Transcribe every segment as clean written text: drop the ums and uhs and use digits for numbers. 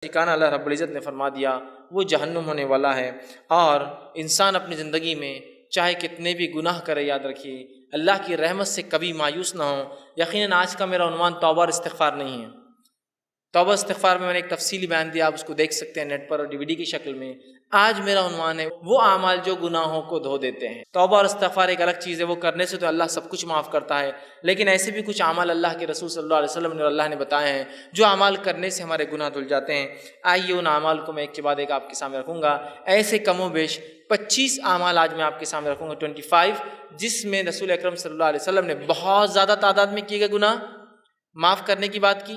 ٹھکانہ اللہ رب العزت نے فرما دیا وہ جہنم ہونے والا ہے۔ اور انسان اپنی زندگی میں چاہے کتنے بھی گناہ کرے، یاد رکھیے اللہ کی رحمت سے کبھی مایوس نہ ہو۔ یقیناً آج کا میرا عنوان توبہ اور استغفار نہیں ہے۔ توبہ استغفار میں نے ایک تفصیلی بیان دیا، آپ اس کو دیکھ سکتے ہیں نیٹ پر اور DVD کی شکل میں۔ آج میرا عنوان ہے وہ اعمال جو گناہوں کو دھو دیتے ہیں۔ توبہ اور استغفار ایک الگ چیز ہے، وہ کرنے سے تو اللہ سب کچھ معاف کرتا ہے، لیکن ایسے بھی کچھ اعمال اللہ کے رسول صلی اللہ علیہ وسلم نے اور اللہ نے بتائے ہیں جو اعمال کرنے سے ہمارے گناہ دھل جاتے ہیں۔ آئیے ان اعمال کو میں ایک کے بعد ایک آپ کے سامنے رکھوں گا۔ ایسے کم و بیش 25 اعمال آج میں آپ کے سامنے رکھوں گا، 25، جس میں رسول اکرم صلی اللہ علیہ وسلم نے بہت زیادہ تعداد میں کیے گئے گناہ معاف کرنے کی بات کی،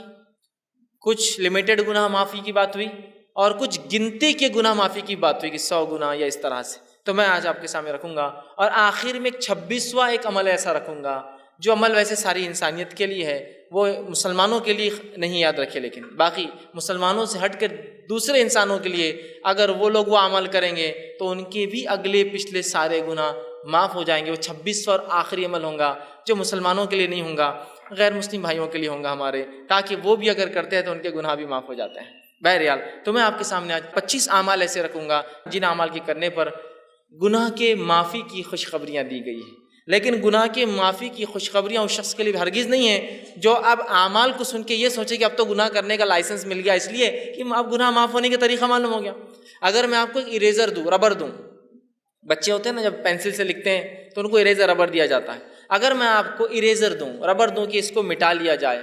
کچھ لمیٹڈ گناہ معافی کی بات ہوئی، اور کچھ گنتی کے گناہ معافی کی بات ہوئی کہ 100 گناہ یا اس طرح سے۔ تو میں آج آپ کے سامنے رکھوں گا، اور آخر میں 26واں ایک عمل ایسا رکھوں گا جو عمل ویسے ساری انسانیت کے لیے ہے، وہ مسلمانوں کے لیے نہیں، یاد رکھے، لیکن باقی مسلمانوں سے ہٹ کر دوسرے انسانوں کے لیے اگر وہ لوگ وہ عمل کریں گے تو ان کے بھی اگلے پچھلے سارے گناہ معاف ہو جائیں گے۔ وہ 26واں اور آخری عمل ہوں گا جو مسلمانوں کے لیے نہیں ہوں گا، غیر مسلم بھائیوں کے لیے ہوں گا ہمارے، تاکہ وہ بھی اگر کرتے ہیں تو ان کے گناہ بھی معاف ہو جاتے ہیں۔ بہرحال تو میں آپ کے سامنے آج 25 اعمال ایسے رکھوں گا جن اعمال کے کرنے پر گناہ کے معافی کی خوشخبریاں دی گئی ہیں، لیکن گناہ کے معافی کی خوشخبریاں اس شخص کے لیے ہرگز نہیں ہیں جو اب اعمال کو سن کے یہ سوچے کہ اب تو گناہ کرنے کا لائسنس مل گیا، اس لیے کہ اب گناہ معاف ہونے کا طریقہ معلوم ہو گیا۔ اگر میں آپ کو ایک اریزر دوں، ربر دوں، بچے ہوتے ہیں نا جب پینسل سے لکھتے ہیں تو ان کو اریزر ربر دیا جاتا ہے، اگر میں آپ کو اریزر دوں، ربر دوں کہ اس کو مٹا لیا جائے،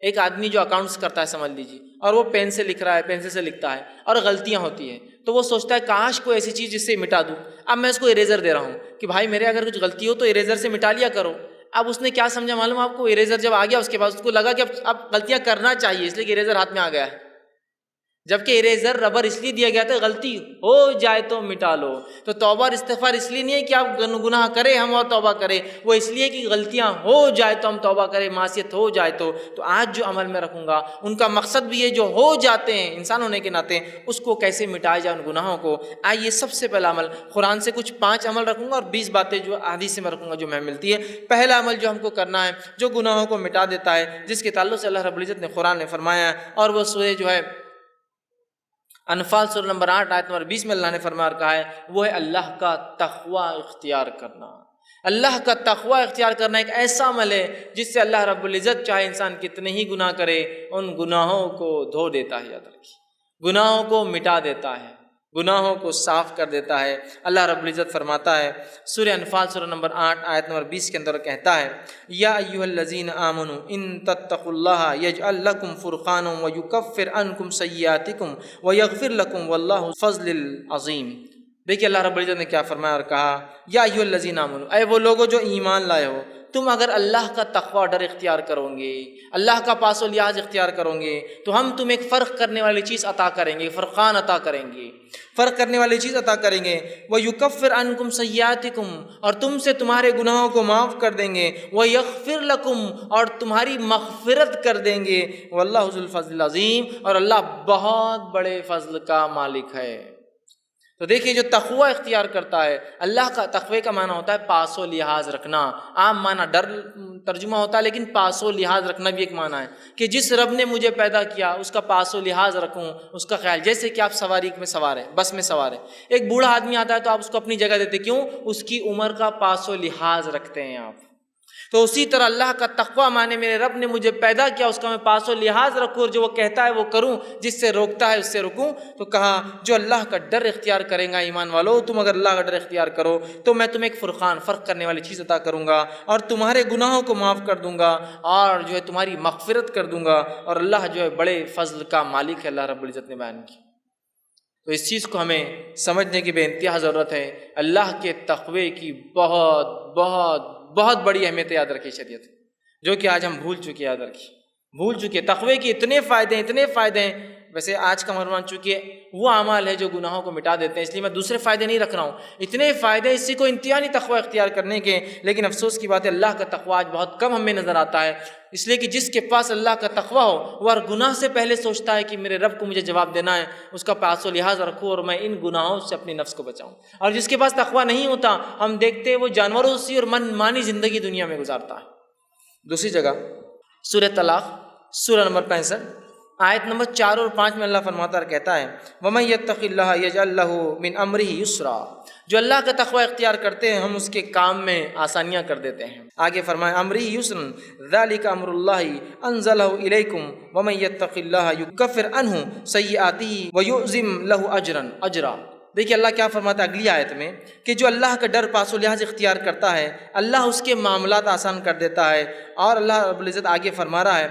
ایک آدمی جو اکاؤنٹس کرتا ہے سمجھ لیجیے، اور وہ پین سے لکھ رہا ہے، پینسل سے لکھتا ہے اور غلطیاں ہوتی ہیں، تو وہ سوچتا ہے کاش کوئی ایسی چیز جس سے مٹا دوں۔ اب میں اس کو اریزر دے رہا ہوں کہ بھائی میرے اگر کچھ غلطی ہو تو اریزر سے مٹا لیا کرو۔ اب اس نے کیا سمجھا معلوم آپ کو؟ اریزر جب آ گیا اس کے بعد اس کو لگا کہ اب غلطیاں کرنا چاہیے، اس لیے کہ اریزر ہاتھ میں آ گیا ہے، جبکہ اریزر ربر اس لیے دیا گیا تھا غلطی ہو جائے تو مٹا لو۔ تو توبہ اور استغفار اس لیے نہیں ہے کہ آپ گناہ کریں ہم اور توبہ کریں، وہ اس لیے کہ غلطیاں ہو جائے تو ہم توبہ کریں، معصیت ہو جائے تو آج جو عمل میں رکھوں گا ان کا مقصد بھی یہ جو ہو جاتے ہیں انسان ہونے کے ناطے، اس کو کیسے مٹایا جائے ان گناہوں کو۔ آئیے سب سے پہلا عمل قرآن سے کچھ 5 عمل رکھوں گا اور 20 باتیں جو حدیث سے میں رکھوں گا جو میں ملتی ہے۔ پہلا عمل جو ہم کو کرنا ہے جو گناہوں کو مٹا دیتا ہے، جس کے تعلق سے اللہ رب العزت نے قرآن نے فرمایا ہے، اور وہ سورہ جو ہے انفال سورہ نمبر 8 آیت نمبر 20 میں اللہ نے فرمایا اور کہا ہے، وہ ہے اللہ کا تقوی اختیار کرنا۔ اللہ کا تقوی اختیار کرنا ایک ایسا عمل ہے جس سے اللہ رب العزت چاہے انسان کتنے ہی گناہ کرے ان گناہوں کو دھو دیتا ہے، یاد رکھیے، گناہوں کو مٹا دیتا ہے، گناہوں کو صاف کر دیتا ہے۔ اللہ رب العزت فرماتا ہے سورہ انفال سورہ نمبر 8 آیت نمبر 20 کے اندر کہتا ہے، یا ایھا الذین آمنوا ان تتقوا اللہ یجعل لکم فرقانا ویکفر عنکم سیئاتکم ویغفر لکم واللہ ذو الفضل العظیم۔ دیکھیے اللہ رب العزت نے کیا فرمایا اور کہا، یا ایھا الذین آمنوا، اے وہ لوگوں جو ایمان لائے ہو، تم اگر اللہ کا تقوی ڈر اختیار کرو گے، اللہ کا پاس و لحاظ اختیار کرو گے تو ہم تمہیں ایک فرق کرنے والی چیز عطا کریں گے، فرقان عطا کریں گے، فرق کرنے والی چیز عطا کریں گے۔ وَيُكَفِّرْ عَنْكُمْ سَيِّئَاتِكُمْ، اور تم سے تمہارے گناہوں کو معاف کر دیں گے، وَيَغْفِرْ لَكُمْ، اور تمہاری مغفرت کر دیں گے، وَاللَّهُ ذُو الْفَضْلِ الْعَظِيمِ، اور اللہ بہت بڑے فضل کا مالک ہے۔ تو دیکھیے جو تقوی اختیار کرتا ہے، اللہ کا تقوی کا معنی ہوتا ہے پاس و لحاظ رکھنا، عام معنی ڈر ترجمہ ہوتا ہے، لیکن پاس و لحاظ رکھنا بھی ایک معنی ہے کہ جس رب نے مجھے پیدا کیا اس کا پاس و لحاظ رکھوں، اس کا خیال۔ جیسے کہ آپ سواری میں سوار ہیں، بس میں سوار ہیں، ایک بوڑھا آدمی آتا ہے تو آپ اس کو اپنی جگہ دیتے، کیوں؟ اس کی عمر کا پاس و لحاظ رکھتے ہیں آپ۔ تو اسی طرح اللہ کا تقوی مانے میرے رب نے مجھے پیدا کیا، اس کا میں پاس و لحاظ رکھوں، اور جو وہ کہتا ہے وہ کروں، جس سے روکتا ہے اس سے رکوں۔ تو کہا جو اللہ کا ڈر اختیار کرے گا، ایمان والو تم اگر اللہ کا ڈر اختیار کرو تو میں تمہیں ایک فرقان، فرق کرنے والی چیز عطا کروں گا، اور تمہارے گناہوں کو معاف کر دوں گا، اور جو ہے تمہاری مغفرت کر دوں گا، اور اللہ جو ہے بڑے فضل کا مالک ہے، اللہ رب العزت نے بیان کی۔ تو اس چیز کو ہمیں سمجھنے کی بے انتہا ضرورت ہے۔ اللہ کے تقوی کی بہت بہت بہت بڑی اہمیت یاد رکھی شریعت، جو کہ آج ہم بھول چکے۔ تقوی کے اتنے فائدے ہیں۔ ویسے آج کا عنوان چونکہ وہ اعمال ہے جو گناہوں کو مٹا دیتے ہیں، اس لیے میں دوسرے فائدے نہیں رکھ رہا ہوں، اتنے فائدے اس سے کو انتہا نہیں تقوی اختیار کرنے کے۔ لیکن افسوس کی بات ہے اللہ کا تقوی آج بہت کم ہمیں نظر آتا ہے، اس لیے کہ جس کے پاس اللہ کا تقوی ہو وہ ہر گناہ سے پہلے سوچتا ہے کہ میرے رب کو مجھے جواب دینا ہے، اس کا پاس و لحاظ رکھوں اور میں ان گناہوں سے اپنی نفس کو بچاؤں۔ اور جس کے پاس تقوی نہیں ہوتا، ہم دیکھتے ہیں وہ جانوروں سی اور من مانی زندگی دنیا میں گزارتا ہے۔ دوسری جگہ سورہ طلاق سورہ نمبر 65 آیت نمبر 4 اور 5 میں اللہ فرماتا اور کہتا ہے وَمَن يَتَّقِ اللَّهَ يَجْعَل لَّهُ مِنْ أَمْرِهِ يُسْرًا، جو اللہ کا تقوی اختیار کرتے ہیں ہم اس کے کام میں آسانیاں کر دیتے ہیں۔ آگے فرمائے أَمْرِهِ يُسْرًا ذَلِكَ أَمْرُ اللَّهِ أَنزَلَهُ إِلَيْكُمْ وَمَن يَتَّقِ اللَّهَ يُكَفِّرْ عَنْهُ سَيِّئَاتِهِ وَيُعْظِمْ لَهُ أَجْرًا۔ دیکھیے اللہ کیا فرماتا ہے اگلی آیت میں کہ جو اللہ کا ڈر پاس و لحاظ اختیار کرتا ہے اللہ اس کے معاملات آسان کر دیتا ہے۔ اور اللہ رب العزت آگے فرما رہا ہے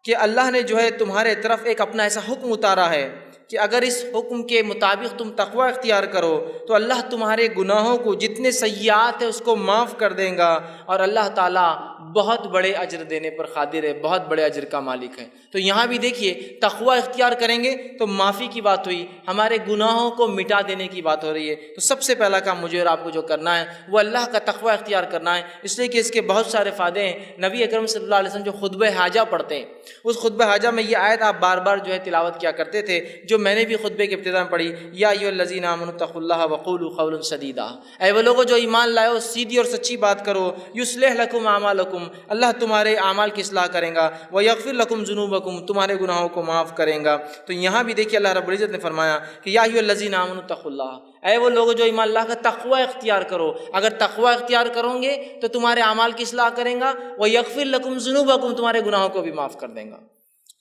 کہ اللہ نے جو ہے تمہارے طرف ایک اپنا ایسا حکم اتارا ہے کہ اگر اس حکم کے مطابق تم تقوی اختیار کرو تو اللہ تمہارے گناہوں کو جتنے سیئات ہیں اس کو معاف کر دیں گا، اور اللہ تعالیٰ بہت بڑے اجر دینے پر قادر ہے، بہت بڑے اجر کا مالک ہے۔ تو یہاں بھی دیکھیے تقوی اختیار کریں گے تو معافی کی بات ہوئی، ہمارے گناہوں کو مٹا دینے کی بات ہو رہی ہے۔ تو سب سے پہلا کام مجھے اور آپ کو جو کرنا ہے وہ اللہ کا تقوی اختیار کرنا ہے، اس لیے کہ اس کے بہت سارے فائدے ہیں۔ نبی اکرم صلی اللہ علیہ وسلم جو خطبہ حاجہ پڑھتے ہیں اس خطبہ حاجہ میں یہ آیت آپ بار بار جو ہے تلاوت کیا کرتے تھے، جو میں نے بھی خطبے کے ابتدا میں پڑھی، یا ایھا الذین آمنوا اتقوا اللہ وقولوا قولا سدیدا، اے وہ لوگوں جو ایمان لائے ہو سیدھی اور سچی بات کرو، یصلح لکم اعمالکم، اللہ تمہارے اعمال کی اصلاح کریں گا، ویغفر لکم ذنوبکم، تمہارے گناہوں کو معاف کریں گا۔ تو یہاں بھی دیکھیے اللہ رب العزت نے فرمایا کہ یا ایھا الذین آمنوا اتقوا اللہ، اے وہ لوگ جو ایمان اللہ کا تقوی اختیار کرو، اگر تقوی اختیار کرو گے تو تمہارے اعمال کی اصلاح کریں گا، ویغفر لکم ذنوبکم، تمہارے گناہوں کو بھی معاف کر دیں گا۔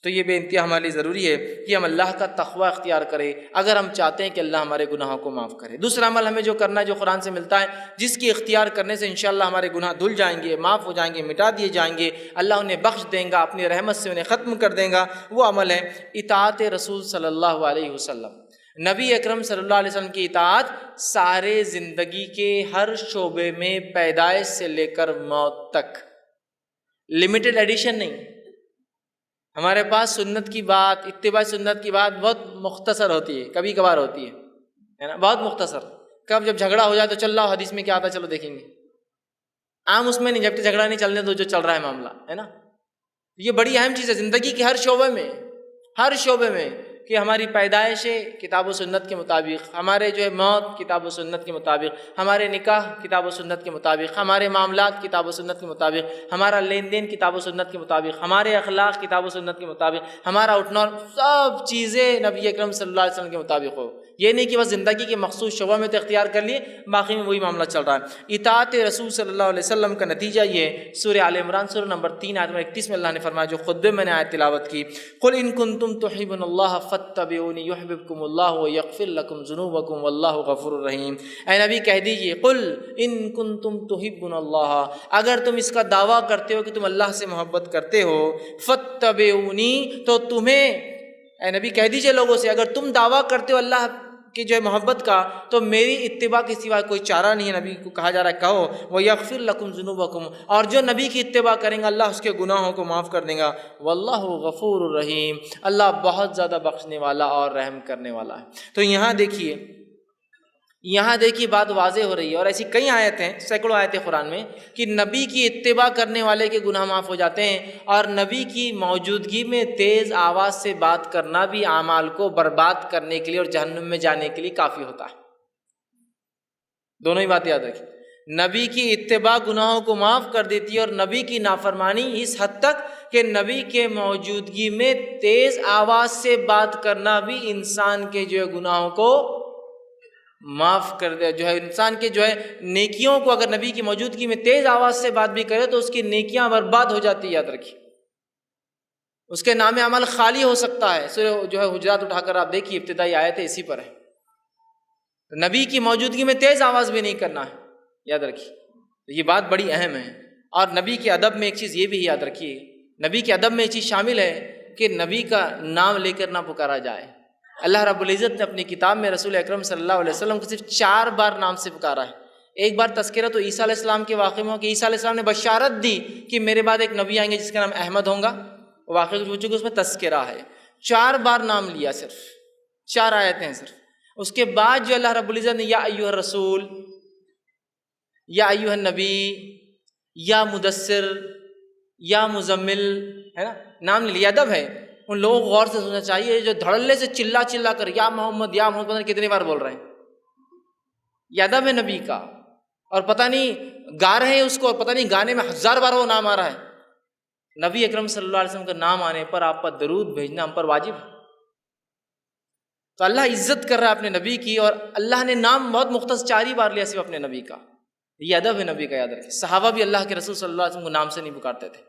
تو یہ بے انتہا ہمارے لیے ضروری ہے کہ ہم اللہ کا تقوی اختیار کریں اگر ہم چاہتے ہیں کہ اللہ ہمارے گناہوں کو معاف کرے۔ دوسرا عمل ہمیں جو کرنا ہے جو قرآن سے ملتا ہے، جس کی اختیار کرنے سے انشاءاللہ ہمارے گناہ دھل جائیں گے، معاف ہو جائیں گے، مٹا دیے جائیں گے، اللہ انہیں بخش دیں گا، اپنی رحمت سے انہیں ختم کر دیں گا، وہ عمل ہے اطاعت رسول صلی اللہ علیہ وسلم۔ نبی اکرم صلی اللہ علیہ وسلم کی اطاعت سارے زندگی کے ہر شعبے میں، پیدائش سے لے کر موت تک، لمیٹڈ ایڈیشن نہیں۔ ہمارے پاس سنت کی بات، اتباع سنت کی بات بہت مختصر ہوتی ہے، کبھی کبھار ہوتی ہے نا، بہت مختصر۔ کب جب جھگڑا ہو جائے تو چل رہا حدیث میں کیا آتا ہے چلو دیکھیں گے، عام اس میں نہیں، جب تک جھگڑا نہیں چلنے دو جو چل رہا ہے معاملہ ہے نا۔ یہ بڑی اہم چیز ہے زندگی کے ہر شعبے میں، ہر شعبے میں، کہ ہماری پیدائش کتاب و سنت کے مطابق، ہمارے جو ہے موت کتاب و سنت کے مطابق، ہمارے نکاح کتاب و سنت کے مطابق، ہمارے معاملات کتاب و سنت کے مطابق، ہمارا لین دین کتاب و سنت کے مطابق، ہمارے اخلاق کتاب و سنت کے مطابق، ہمارا اٹھنا، سب چیزیں نبی اکرم صلی اللہ علیہ وسلم کے مطابق ہو۔ یہ نہیں کہ بس زندگی کے مخصوص شعبہ میں تو اختیار کر لیے باقی میں وہی معاملہ چل رہا ہے۔ اطاعت رسول صلی اللہ علیہ وسلم کا نتیجہ یہ سورہ آل عمران سورہ نمبر 3 آیت نمبر 31 میں اللہ نے فرمایا، جو خطبے میں نے آیت تلاوت کی، قل ان کنتم تحبون اللہ فاتبعونی یحببکم اللہ ویغفر لکم ذنوبکم واللہ غفور رحیم۔ اے نبی کہہ دیجئے، قل ان کنتم تحبون اللہ، اگر تم اس کا دعویٰ کرتے ہو کہ تم اللہ سے محبت کرتے ہو، فاتبعونی، تو تمہیں، اے نبی کہہ دیجئے لوگوں سے، اگر تم دعویٰ کرتے ہو اللہ کی جو ہے محبت کا، تو میری اتباع کے سوا کوئی چارہ نہیں ہے۔ نبی کو کہا جا رہا ہے کہو وَيَغْفِرْ لَكُمْ ذُنُوبَكُمْ، اور جو نبی کی اتباع کریں گا اللہ اس کے گناہوں کو معاف کر دیں گا، واللہ غفور الرحیم، اللہ بہت زیادہ بخشنے والا اور رحم کرنے والا ہے۔ تو یہاں دیکھیے بات واضح ہو رہی ہے، اور ایسی کئی آیتیں ہیں، سینکڑوں آیتیں قرآن میں، کہ نبی کی اتباع کرنے والے کے گناہ معاف ہو جاتے ہیں، اور نبی کی موجودگی میں تیز آواز سے بات کرنا بھی اعمال کو برباد کرنے کے لیے اور جہنم میں جانے کے لیے کافی ہوتا ہے۔ دونوں ہی بات یاد رکھیں، نبی کی اتباع گناہوں کو معاف کر دیتی ہے، اور نبی کی نافرمانی اس حد تک کہ نبی کے موجودگی میں تیز آواز سے بات کرنا بھی انسان کے جو ہے گناہوں کو معاف کر دے، جو ہے انسان کے جو ہے نیکیوں کو، اگر نبی کی موجودگی میں تیز آواز سے بات بھی کرے تو اس کی نیکیاں برباد ہو جاتی ہے، یاد رکھیے، اس کے نام عمل خالی ہو سکتا ہے۔ سورہ جو ہے حجرات اٹھا کر آپ دیکھیے، ابتدائی آیت اسی پر ہے، نبی کی موجودگی میں تیز آواز بھی نہیں کرنا ہے، یاد رکھیے، یہ بات بڑی اہم ہے۔ اور نبی کے ادب میں ایک چیز یہ بھی یاد رکھیے، نبی کے ادب میں یہ چیز شامل ہے کہ نبی کا نام لے کر نہ پکارا جائے۔ اللہ رب العزت نے اپنی کتاب میں رسول اکرم صلی اللہ علیہ وسلم کو صرف 4 بار نام سے پکارا ہے۔ ایک بار تذکرہ تو عیسیٰ علیہ السلام کے واقعے میں ہو کہ عیسیٰ علیہ السلام نے بشارت دی کہ میرے بعد ایک نبی آئیں گے جس کا نام احمد ہوگا، واقعہ جو چونکہ اس میں تذکرہ ہے، 4 بار نام لیا، صرف 4 آیتیں ہیں صرف۔ اس کے بعد جو اللہ رب العزت نے یا ایھا الرسول، یا ایھا النبی، یا مدثر، یا مزمل، ہے نا، نام لیا، ادب ہے۔ ان لوگوں کو غور سے سننا چاہیے جو دھڑلے سے چلا کر یا محمد یا محمد پتہ نہیں کتنی بار بول رہے ہیں، یہ ادب ہے نبی کا، اور پتہ نہیں گا رہے ہیں اس کو، اور پتہ نہیں گانے میں 1000 بار وہ نام آ رہا ہے، نبی اکرم صلی اللہ علیہ وسلم کا نام آنے پر آپ پر درود بھیجنا ہم پر واجب ہے۔ تو اللہ عزت کر رہا ہے اپنے نبی کی، اور اللہ نے نام بہت مختص 4 ہی بار لیا صرف اپنے نبی کا۔ یہ ادب ہے نبی کا، یاد رکھیں۔ صحابہ بھی اللہ کے رسول صلی اللہ علیہ وسلم کو نام سے نہیں پکارتے تھے۔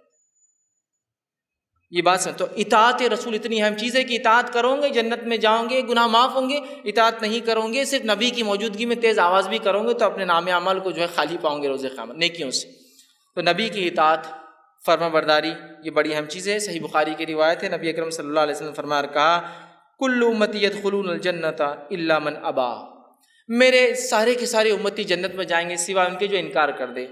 یہ بات سن، تو اطاعت رسول اتنی اہم چیز ہے کہ اطاعت کرو گے جنت میں جاؤ گے، گناہ معاف ہوں گے۔ اطاعت نہیں کرو گے، صرف نبی کی موجودگی میں تیز آواز بھی کرو گے، تو اپنے نام اعمال کو جو ہے خالی پاؤں گے روز قیامت نیکیوں سے۔ تو نبی کی اطاعت، فرما برداری، یہ بڑی اہم چیز ہے۔ صحیح بخاری کی روایت ہے، نبی اکرم صلی اللہ علیہ وسلم فرمایا اور کہا کل امتی یدخلون الجنت الا من ابا، میرے سارے کے سارے امتی جنت میں جائیں گے سوائے ان کے جو انکار کر دے۔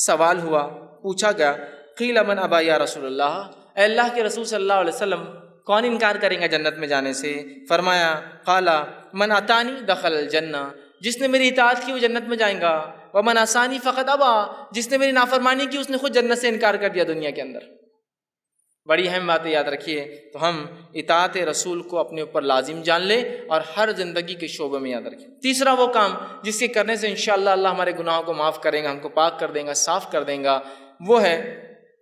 سوال ہوا، پوچھا گیا قیل من ابا یا رسول اللہ، اے اللہ کے رسول صلی اللہ علیہ وسلم کون انکار کریں گا جنت میں جانے سے؟ فرمایا قالا من اطانی دخل الجنہ، جس نے میری اطاعت کی وہ جنت میں جائیں گا، ومن عصانی فقط ابا، جس نے میری نافرمانی کی اس نے خود جنت سے انکار کر دیا دنیا کے اندر۔ بڑی اہم باتیں یاد رکھیے۔ تو ہم اطاعت رسول کو اپنے اوپر لازم جان لیں اور ہر زندگی کے شعبے میں یاد رکھیں۔ تیسرا وہ کام جس کے کرنے سے انشاءاللہ اللہ ہمارے گناہوں کو معاف کریں گا، ہم کو پاک کر دیں گا، صاف کر دیں گا، وہ ہے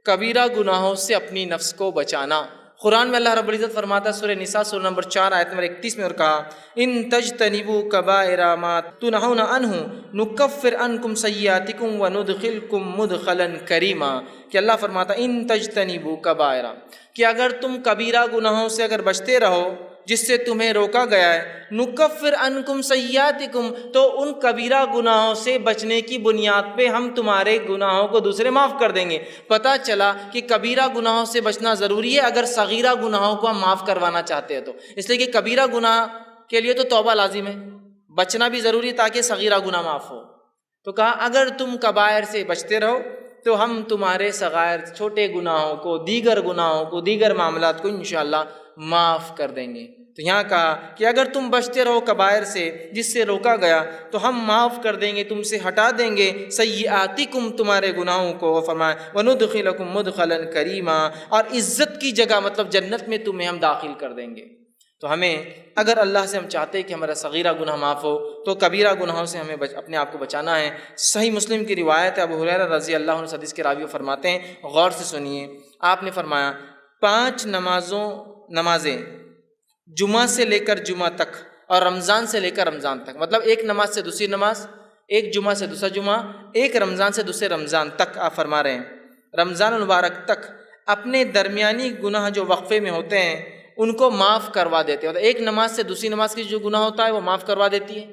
کبیرہ گناہوں سے اپنی نفس کو بچانا۔ قرآن میں اللہ رب العزت فرماتا ہے سورہ نساء سورہ نمبر 4 آیت نمبر 31 میں، اور کہا ان تجتنبوا کبائر ما تنہون عنہ نکفر عنکم سیئاتکم وندخلکم مدخلا کریما، کہ اللہ فرماتا ہے ان تجتنبوا کبائر، کہ اگر تم کبیرہ گناہوں سے اگر بچتے رہو جس سے تمہیں روکا گیا ہے، نکفر عنکم سیئاتکم، تو ان کبیرہ گناہوں سے بچنے کی بنیاد پہ ہم تمہارے گناہوں کو دوسرے معاف کر دیں گے۔ پتہ چلا کہ کبیرہ گناہوں سے بچنا ضروری ہے اگر صغیرہ گناہوں کو ہم معاف کروانا چاہتے ہیں تو، اس لیے کہ کبیرہ گناہ کے لیے تو توبہ لازم ہے، بچنا بھی ضروری ہے تاکہ صغیرہ گناہ معاف ہو۔ تو کہا اگر تم کبائر سے بچتے رہو تو ہم تمہارے صغائر چھوٹے گناہوں کو، دیگر گناہوں کو، دیگر معاملات کو انشاءاللہ معاف کر دیں گے۔ تو یہاں کہا کہ اگر تم بچتے رہو کبائر سے جس سے روکا گیا تو ہم معاف کر دیں گے، تم سے ہٹا دیں گے سیئاتکم تمہارے گناہوں کو، فرمایا وندخلکم مدخلا کریما، اور عزت کی جگہ مطلب جنت میں تمہیں ہم داخل کر دیں گے۔ تو ہمیں اگر اللہ سے ہم چاہتے ہیں کہ ہمارا صغیرہ گناہ معاف ہو تو کبیرہ گناہوں سے ہمیں اپنے آپ کو بچانا ہے۔ صحیح مسلم کی روایت ہے، ابو ہریرہ رضی اللہ عنہ حدیث کے راوی فرماتے ہیں، غور سے سنیے، آپ نے فرمایا 5 نمازیں جمعہ سے لے کر جمعہ تک اور رمضان سے لے کر رمضان تک، مطلب ایک نماز سے دوسری نماز، ایک جمعہ سے دوسرا جمعہ، ایک رمضان سے دوسرے رمضان تک، آپ فرما رہے ہیں رمضان المبارک تک اپنے درمیانی گناہ جو وقفے میں ہوتے ہیں ان کو معاف کروا دیتے ہیں۔ ایک نماز سے دوسری نماز کی جو گناہ ہوتا ہے وہ معاف کروا دیتی ہے۔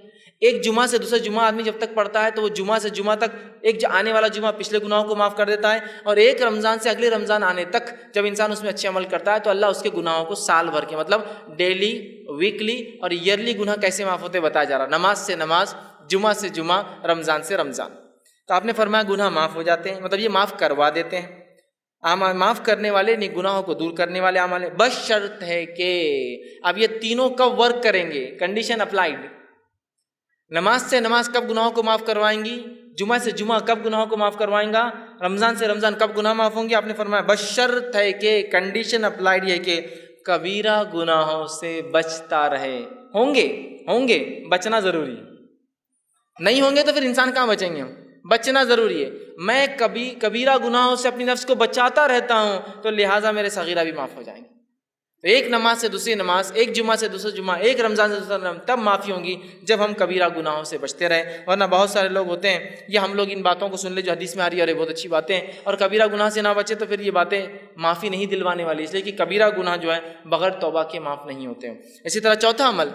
ایک جمعہ سے دوسرا جمعہ آدمی جب تک پڑھتا ہے تو وہ جمعہ سے جمعہ تک ایک آنے والا جمعہ پچھلے گناہوں کو معاف کر دیتا ہے، اور ایک رمضان سے اگلے رمضان آنے تک جب انسان اس میں اچھے عمل کرتا ہے تو اللہ اس کے گناہوں کو سال بھر کے مطلب ڈیلی، ویکلی اور ایئرلی گناہ کیسے معاف ہوتے بتایا جا رہا، نماز سے نماز، جمعہ سے جمعہ، رمضان سے رمضان۔ تو آپ نے فرمایا گناہ معاف ہو جاتے ہیں، مطلب یہ معاف کروا دیتے ہیں۔ معاف کرنے والے نہیں، گناہوں کو دور کرنے والے اعمال ہیں، بس شرط ہے کہ اب یہ تینوں کب ورک کریں گے، کنڈیشن اپلائیڈ۔ نماز سے نماز کب گناہوں کو معاف کروائیں گی، جمعہ سے جمعہ کب گناہوں کو معاف کروائیں گا، رمضان سے رمضان کب گناہ معاف ہوں گے؟ آپ نے فرمایا بس شرط ہے کہ کنڈیشن اپلائیڈ ہے کہ کبیرہ گناہوں سے بچتا رہے۔ ہوں گے بچنا ضروری ہے، نہیں ہوں گے تو پھر انسان کہاں بچیں گے ہم؟ بچنا ضروری ہے۔ میں کبیرہ گناہوں سے اپنی نفس کو بچاتا رہتا ہوں تو لہٰذا میرے صغیرہ بھی معاف ہو جائیں گے۔ تو ایک نماز سے دوسری نماز، ایک جمعہ سے دوسرا جمعہ، ایک رمضان سے دوسرا رمضان، تب معافی ہوں گی جب ہم کبیرہ گناہوں سے بچتے رہیں۔ ورنہ بہت سارے لوگ ہوتے ہیں، یہ ہم لوگ ان باتوں کو سن لے جو حدیث میں آ رہی ہے، بہت اچھی باتیں ہیں، اور کبیرہ گناہ سے نہ بچے تو پھر یہ باتیں معافی نہیں دلوانے والی، اس لیے کہ کبیرہ گناہ جو ہے بغیر توبہ کے معاف نہیں ہوتے ہیں۔ اسی طرح چوتھا عمل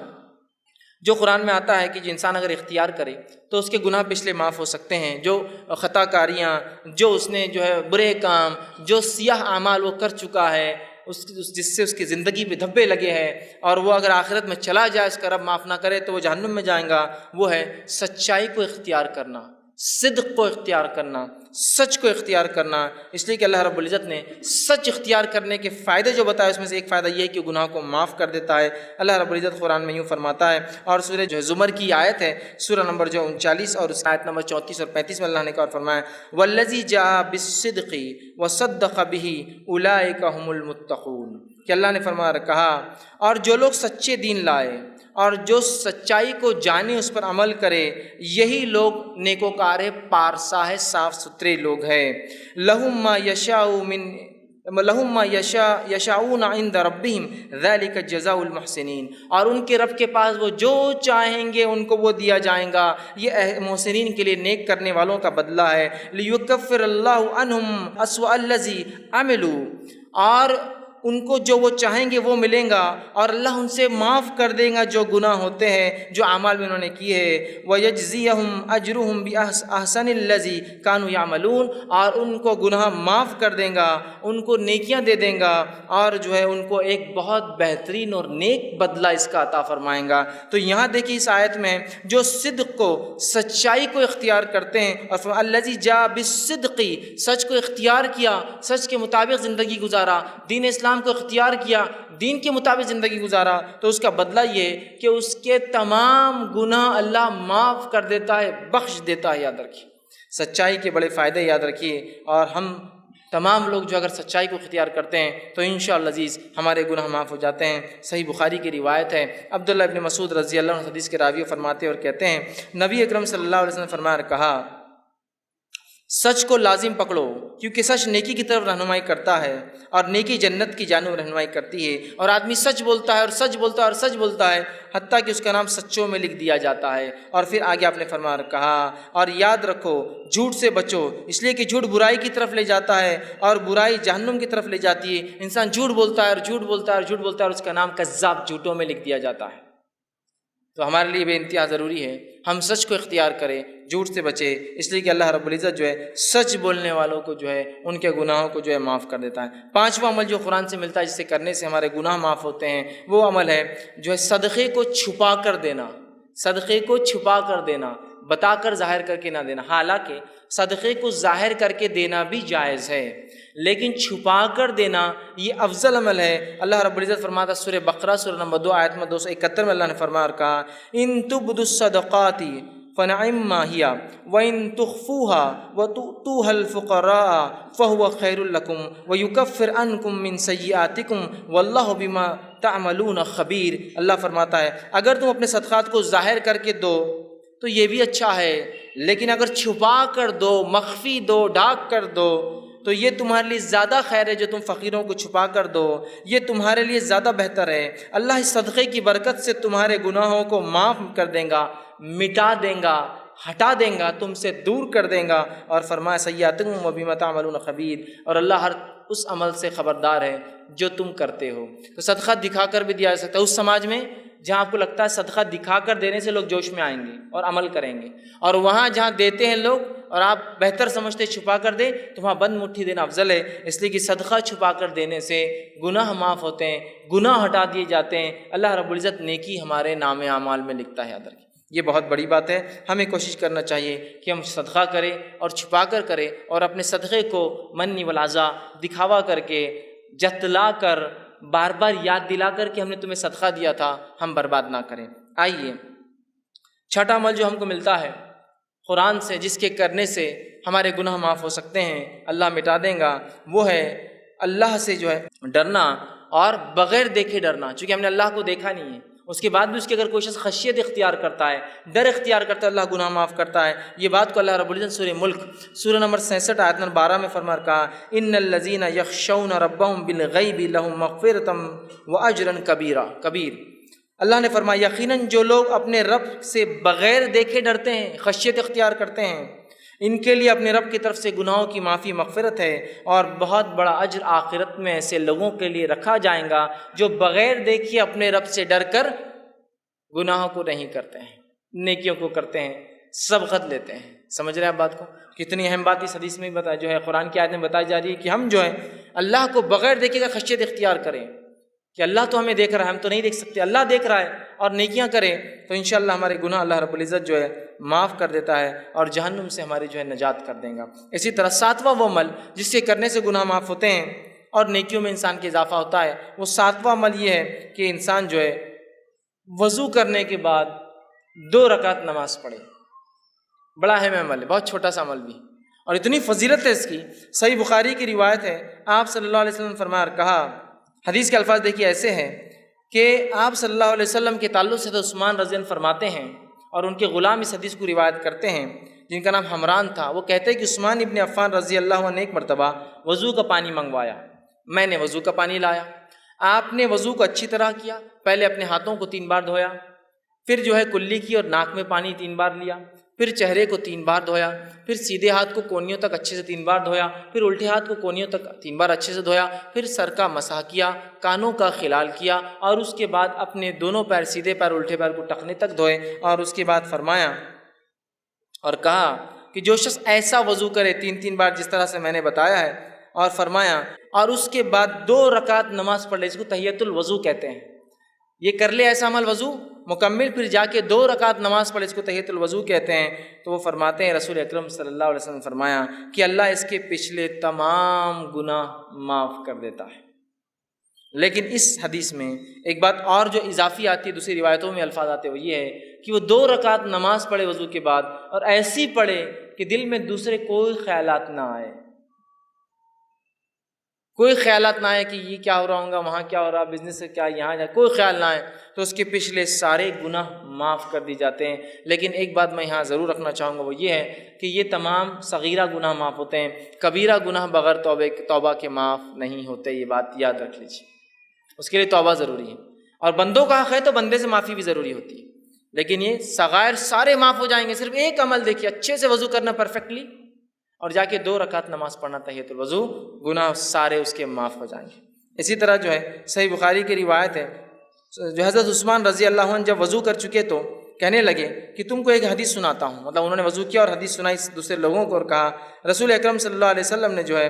جو قرآن میں آتا ہے کہ جو انسان اگر اختیار کرے تو اس کے گناہ پچھلے معاف ہو سکتے ہیں، جو خطا کاریاں، جو اس نے جو ہے برے کام، جو سیاہ اعمال وہ کر چکا ہے، جس سے اس کی زندگی پہ دھبے لگے ہیں، اور وہ اگر آخرت میں چلا جائے اس کا رب معاف نہ کرے تو وہ جہنم میں جائیں گا، وہ ہے سچائی کو اختیار کرنا، صدق کو اختیار کرنا، سچ کو اختیار کرنا۔ اس لیے کہ اللہ رب العزت نے سچ اختیار کرنے کے فائدے جو بتائے اس میں سے ایک فائدہ یہ ہے کہ گناہ کو معاف کر دیتا ہے۔ اللہ رب العزت قرآن میں یوں فرماتا ہے، اور سورہ جو زمر کی آیت ہے، سورہ نمبر جو 39 اور اس آیت نمبر 34 اور 35 میں اللہ نے کہا فرمایا والذی جاء بالصدق وصدق به اولئک هم المتقون، کہ اللہ نے فرمایا کہا اور جو لوگ سچے دین لائے اور جو سچائی کو جانے اس پر عمل کرے یہی لوگ نیکوکار ہے، پارسا ہے، صاف ستھرے لوگ ہیں۔ لہم ما یشاء من لہم ما یشاؤون عند ربہم ذالک جزاء المحسنین، اور ان کے رب کے پاس وہ جو چاہیں گے ان کو وہ دیا جائے گا، یہ محسنین کے لیے نیک کرنے والوں کا بدلہ ہے۔ لیکفر اللہ عنہم اسوأ الذی عملوا، اور ان کو جو وہ چاہیں گے وہ ملیں گا، اور اللہ ان سے معاف کر دے گا جو گناہ ہوتے ہیں جو اعمال میں انہوں نے کیے ہیں۔ وَيَجْزِيَهُمْ أَجْرُهُمْ بِأَحْسَنِ الَّذِي كَانُوا يَعْمَلُونَ، اور ان کو گناہ معاف کر دے گا، ان کو نیکیاں دے دے گا، اور جو ہے ان کو ایک بہت بہترین اور نیک بدلہ اس کا عطا فرمائیں گا۔ تو یہاں دیکھیے اس آیت میں جو صدق کو، سچائی کو اختیار کرتے ہیں، اور الَّذِي جَاءَ بِالصِّدْقِ، سچ کو اختیار کیا، سچ کے مطابق زندگی گزارا، دین اسلام کو اختیار کیا، دین کے مطابق زندگی گزارا، تو اس کا بدلہ یہ کہ اس کے تمام گناہ اللہ معاف کر دیتا ہے، بخش دیتا ہے۔ یاد رکھیے سچائی کے بڑے فائدے یاد رکھیے، اور ہم تمام لوگ جو اگر سچائی کو اختیار کرتے ہیں تو انشاءاللہ عزیز ہمارے گناہ معاف ہو جاتے ہیں۔ صحیح بخاری کی روایت ہے، عبداللہ ابن مسعود رضی اللہ عنہ حدیث کے راوی فرماتے اور کہتے ہیں، نبی اکرم صلی اللہ علیہ وسلم نے فرمایا، کہا سچ کو لازم پکڑو، کیونکہ سچ نیکی کی طرف رہنمائی کرتا ہے، اور نیکی جنت کی جانب رہنمائی کرتی ہے۔ اور آدمی سچ بولتا ہے اور سچ بولتا ہے اور سچ بولتا ہے، حتیٰ کہ اس کا نام سچوں میں لکھ دیا جاتا ہے۔ اور پھر آگے آپ نے فرمایا کہا، اور یاد رکھو جھوٹ سے بچو، اس لیے کہ جھوٹ برائی کی طرف لے جاتا ہے، اور برائی جہنم کی طرف لے جاتی ہے۔ انسان جھوٹ بولتا ہے اور جھوٹ بولتا ہے اور جھوٹ بولتا ہے، اور اس کا نام کذاب، جھوٹوں میں لکھ دیا جاتا ہے۔ تو ہمارے لیے بے انتہا ضروری ہے ہم سچ کو اختیار کریں، جھوٹ سے بچے، اس لیے کہ اللہ رب العزت جو ہے سچ بولنے والوں کو جو ہے ان کے گناہوں کو جو ہے معاف کر دیتا ہے۔ پانچواں عمل جو قرآن سے ملتا ہے، جس سے کرنے سے ہمارے گناہ معاف ہوتے ہیں، وہ عمل ہے جو ہے صدقے کو چھپا کر دینا۔ صدقے کو چھپا کر دینا، بتا کر ظاہر کر کے نہ دینا۔ حالانکہ صدقے کو ظاہر کر کے دینا بھی جائز ہے، لیکن چھپا کر دینا یہ افضل عمل ہے۔ اللہ رب العزت فرماتا ہے سورہ بقرہ سورہ نمبر 2 آیت میں 271 میں اللہ نے فرمایا اور کہا، ان تبدوا الصدقات فنعما ہی وان تخفوها وتؤتوها الفقراء فهو خیر لکم ویکفر عنکم من سیئاتکم واللہ بما تعملون خبیر۔ اللہ فرماتا ہے اگر تم اپنے صدقات کو ظاہر کر کے دو تو یہ بھی اچھا ہے، لیکن اگر چھپا کر دو، مخفی دو، ڈھانپ کر دو، تو یہ تمہارے لیے زیادہ خیر ہے۔ جو تم فقیروں کو چھپا کر دو یہ تمہارے لیے زیادہ بہتر ہے۔ اللہ اس صدقے کی برکت سے تمہارے گناہوں کو معاف کر دے گا، مٹا دے گا، ہٹا دے گا، تم سے دور کر دے گا۔ اور فرمایا سیئاتکم وبما تعملون خبیر، اور اللہ ہر اس عمل سے خبردار ہے جو تم کرتے ہو۔ تو صدقہ دکھا کر بھی دیا جا سکتا ہے اس سماج میں جہاں آپ کو لگتا ہے صدقہ دکھا کر دینے سے لوگ جوش میں آئیں گے اور عمل کریں گے، اور وہاں جہاں دیتے ہیں لوگ اور آپ بہتر سمجھتے چھپا کر دیں تو وہاں بند مٹھی دینا افضل ہے، اس لیے کہ صدقہ چھپا کر دینے سے گناہ معاف ہوتے ہیں، گناہ ہٹا دیے جاتے ہیں، اللہ رب العزت نیکی ہمارے نام اعمال میں لکھتا ہے۔ یاد رکھیں یہ بہت بڑی بات ہے، ہمیں کوشش کرنا چاہیے کہ ہم صدقہ کریں اور چھپا کر کریں، اور اپنے صدقے کو منی والعزا دکھاوا کر کے، جتلا کر، بار بار یاد دلا کر کہ ہم نے تمہیں صدقہ دیا تھا، ہم برباد نہ کریں۔ آئیے چھٹا عمل جو ہم کو ملتا ہے قرآن سے، جس کے کرنے سے ہمارے گناہ معاف ہو سکتے ہیں، اللہ مٹا دے گا، وہ ہے اللہ سے جو ہے ڈرنا، اور بغیر دیکھے ڈرنا۔ چونکہ ہم نے اللہ کو دیکھا نہیں ہے، اس کے بعد بھی اس کی اگر کوئی شخص خشیت اختیار کرتا ہے، ڈر اختیار کرتا ہے، اللہ گناہ معاف کرتا ہے۔ یہ بات کو اللہ رب العزت سورہ ملک سورہ نمبر 66 آیت نمبر 12 میں فرما کہا، ان الذین یخشون ربهم بالغیب لهم مغفرۃ واجرا کبیر۔ اللہ نے فرمایا یقیناً جو لوگ اپنے رب سے بغیر دیکھے ڈرتے ہیں، خشیت اختیار کرتے ہیں، ان کے لیے اپنے رب کی طرف سے گناہوں کی معافی، مغفرت ہے، اور بہت بڑا اجر آخرت میں ایسے لوگوں کے لیے رکھا جائے گا جو بغیر دیکھے اپنے رب سے ڈر کر گناہوں کو نہیں کرتے ہیں، نیکیوں کو کرتے ہیں، سبقت لیتے ہیں۔ سمجھ رہے ہیں آپ بات کو؟ کتنی اہم بات اس حدیث میں بتا جو ہے قرآن کی آیت میں بتائی جا رہی ہے کہ ہم جو ہے اللہ کو بغیر دیکھے کا خشیت اختیار کریں، کہ اللہ تو ہمیں دیکھ رہا ہے، ہم تو نہیں دیکھ سکتے، اللہ دیکھ رہا ہے، اور نیکیاں کریں تو انشاءاللہ ہمارے گناہ اللہ رب العزت جو ہے معاف کر دیتا ہے، اور جہنم سے ہماری جو ہے نجات کر دیں گا۔ اسی طرح ساتواں وہ عمل جس کے کرنے سے گناہ معاف ہوتے ہیں اور نیکیوں میں انسان کے اضافہ ہوتا ہے، وہ ساتواں عمل یہ ہے کہ انسان جو ہے وضو کرنے کے بعد 2 رکعت نماز پڑھے۔ بڑا اہم عمل ہے، بہت چھوٹا سا عمل بھی، اور اتنی فضیلت ہے اس کی۔ صحیح بخاری کی روایت ہے، آپ صلی اللہ علیہ وسلم نے فرمایا اور کہا، حدیث کے الفاظ دیکھیے ایسے ہیں کہ آپ صلی اللہ علیہ وسلم کے تعلق سے عثمان رضی اللہ عنہ فرماتے ہیں، اور ان کے غلام اس حدیث کو روایت کرتے ہیں جن کا نام حمران تھا، وہ کہتے ہیں کہ عثمان ابن عفان رضی اللہ عنہ نے ایک مرتبہ وضو کا پانی منگوایا، میں نے وضو کا پانی لایا، آپ نے وضو کو اچھی طرح کیا، پہلے اپنے ہاتھوں کو 3 بار دھویا، پھر جو ہے کلی کی اور ناک میں پانی 3 بار لیا، پھر چہرے کو 3 بار دھویا، پھر سیدھے ہاتھ کو کونیوں تک اچھے سے 3 بار دھویا، پھر الٹے ہاتھ کو کونیوں تک 3 بار اچھے سے دھویا، پھر سر کا مسح کیا، کانوں کا خلال کیا، اور اس کے بعد اپنے دونوں پیر، سیدھے پیر الٹے پیر کو ٹخنے تک دھوئے، اور اس کے بعد فرمایا اور کہا کہ جو شخص ایسا وضو کرے 3 بار جس طرح سے میں نے بتایا ہے، اور فرمایا اور اس کے بعد 2 رکعت نماز پڑھ لے، اس کو تحیۃ الوضو کہتے ہیں، یہ کر لے ایسا عمل وضو مکمل، پھر جا کے 2 رکعت نماز پڑھے، اس کو تحیۃ الوضو کہتے ہیں۔ تو وہ فرماتے ہیں، رسول اکرم صلی اللہ علیہ وسلم نے فرمایا کہ اللہ اس کے پچھلے تمام گناہ معاف کر دیتا ہے۔ لیکن اس حدیث میں ایک بات اور جو اضافی آتی ہے، دوسری روایتوں میں الفاظ آتے ہیں، وہ یہ ہے کہ وہ 2 رکعت نماز پڑھے وضو کے بعد، اور ایسی پڑھے کہ دل میں دوسرے کوئی خیالات نہ آئے، کوئی خیالات نہ آئے کہ یہ کیا ہو رہا ہوگا، وہاں کیا ہو رہا، بزنس سے کیا، یہاں جائے، کوئی خیال نہ آئے، تو اس کے پچھلے سارے گناہ معاف کر دی جاتے ہیں۔ لیکن ایک بات میں یہاں ضرور رکھنا چاہوں گا، وہ یہ ہے کہ یہ تمام صغیرہ گناہ معاف ہوتے ہیں، کبیرہ گناہ بغیر توبہ کے معاف نہیں ہوتے، یہ بات یاد رکھ لیجیے، اس کے لیے توبہ ضروری ہے، اور بندوں کا حق ہے تو بندے سے معافی بھی ضروری ہوتی ہے، لیکن یہ صغائر سارے معاف ہو جائیں گے، صرف ایک عمل دیکھیے، اچھے سے وضو کرنا پرفیکٹلی، اور جا کے 2 رکعت نماز پڑھنا تحیۃ الوضو، گناہ سارے اس کے معاف ہو جائیں گے۔ اسی طرح جو ہے صحیح بخاری کی روایت ہے، جو حضرت عثمان رضی اللہ عنہ جب وضو کر چکے تو کہنے لگے کہ تم کو ایک حدیث سناتا ہوں، مطلب انہوں نے وضو کیا اور حدیث سنائی دوسرے لوگوں کو، اور کہا رسول اکرم صلی اللہ علیہ وسلم نے جو ہے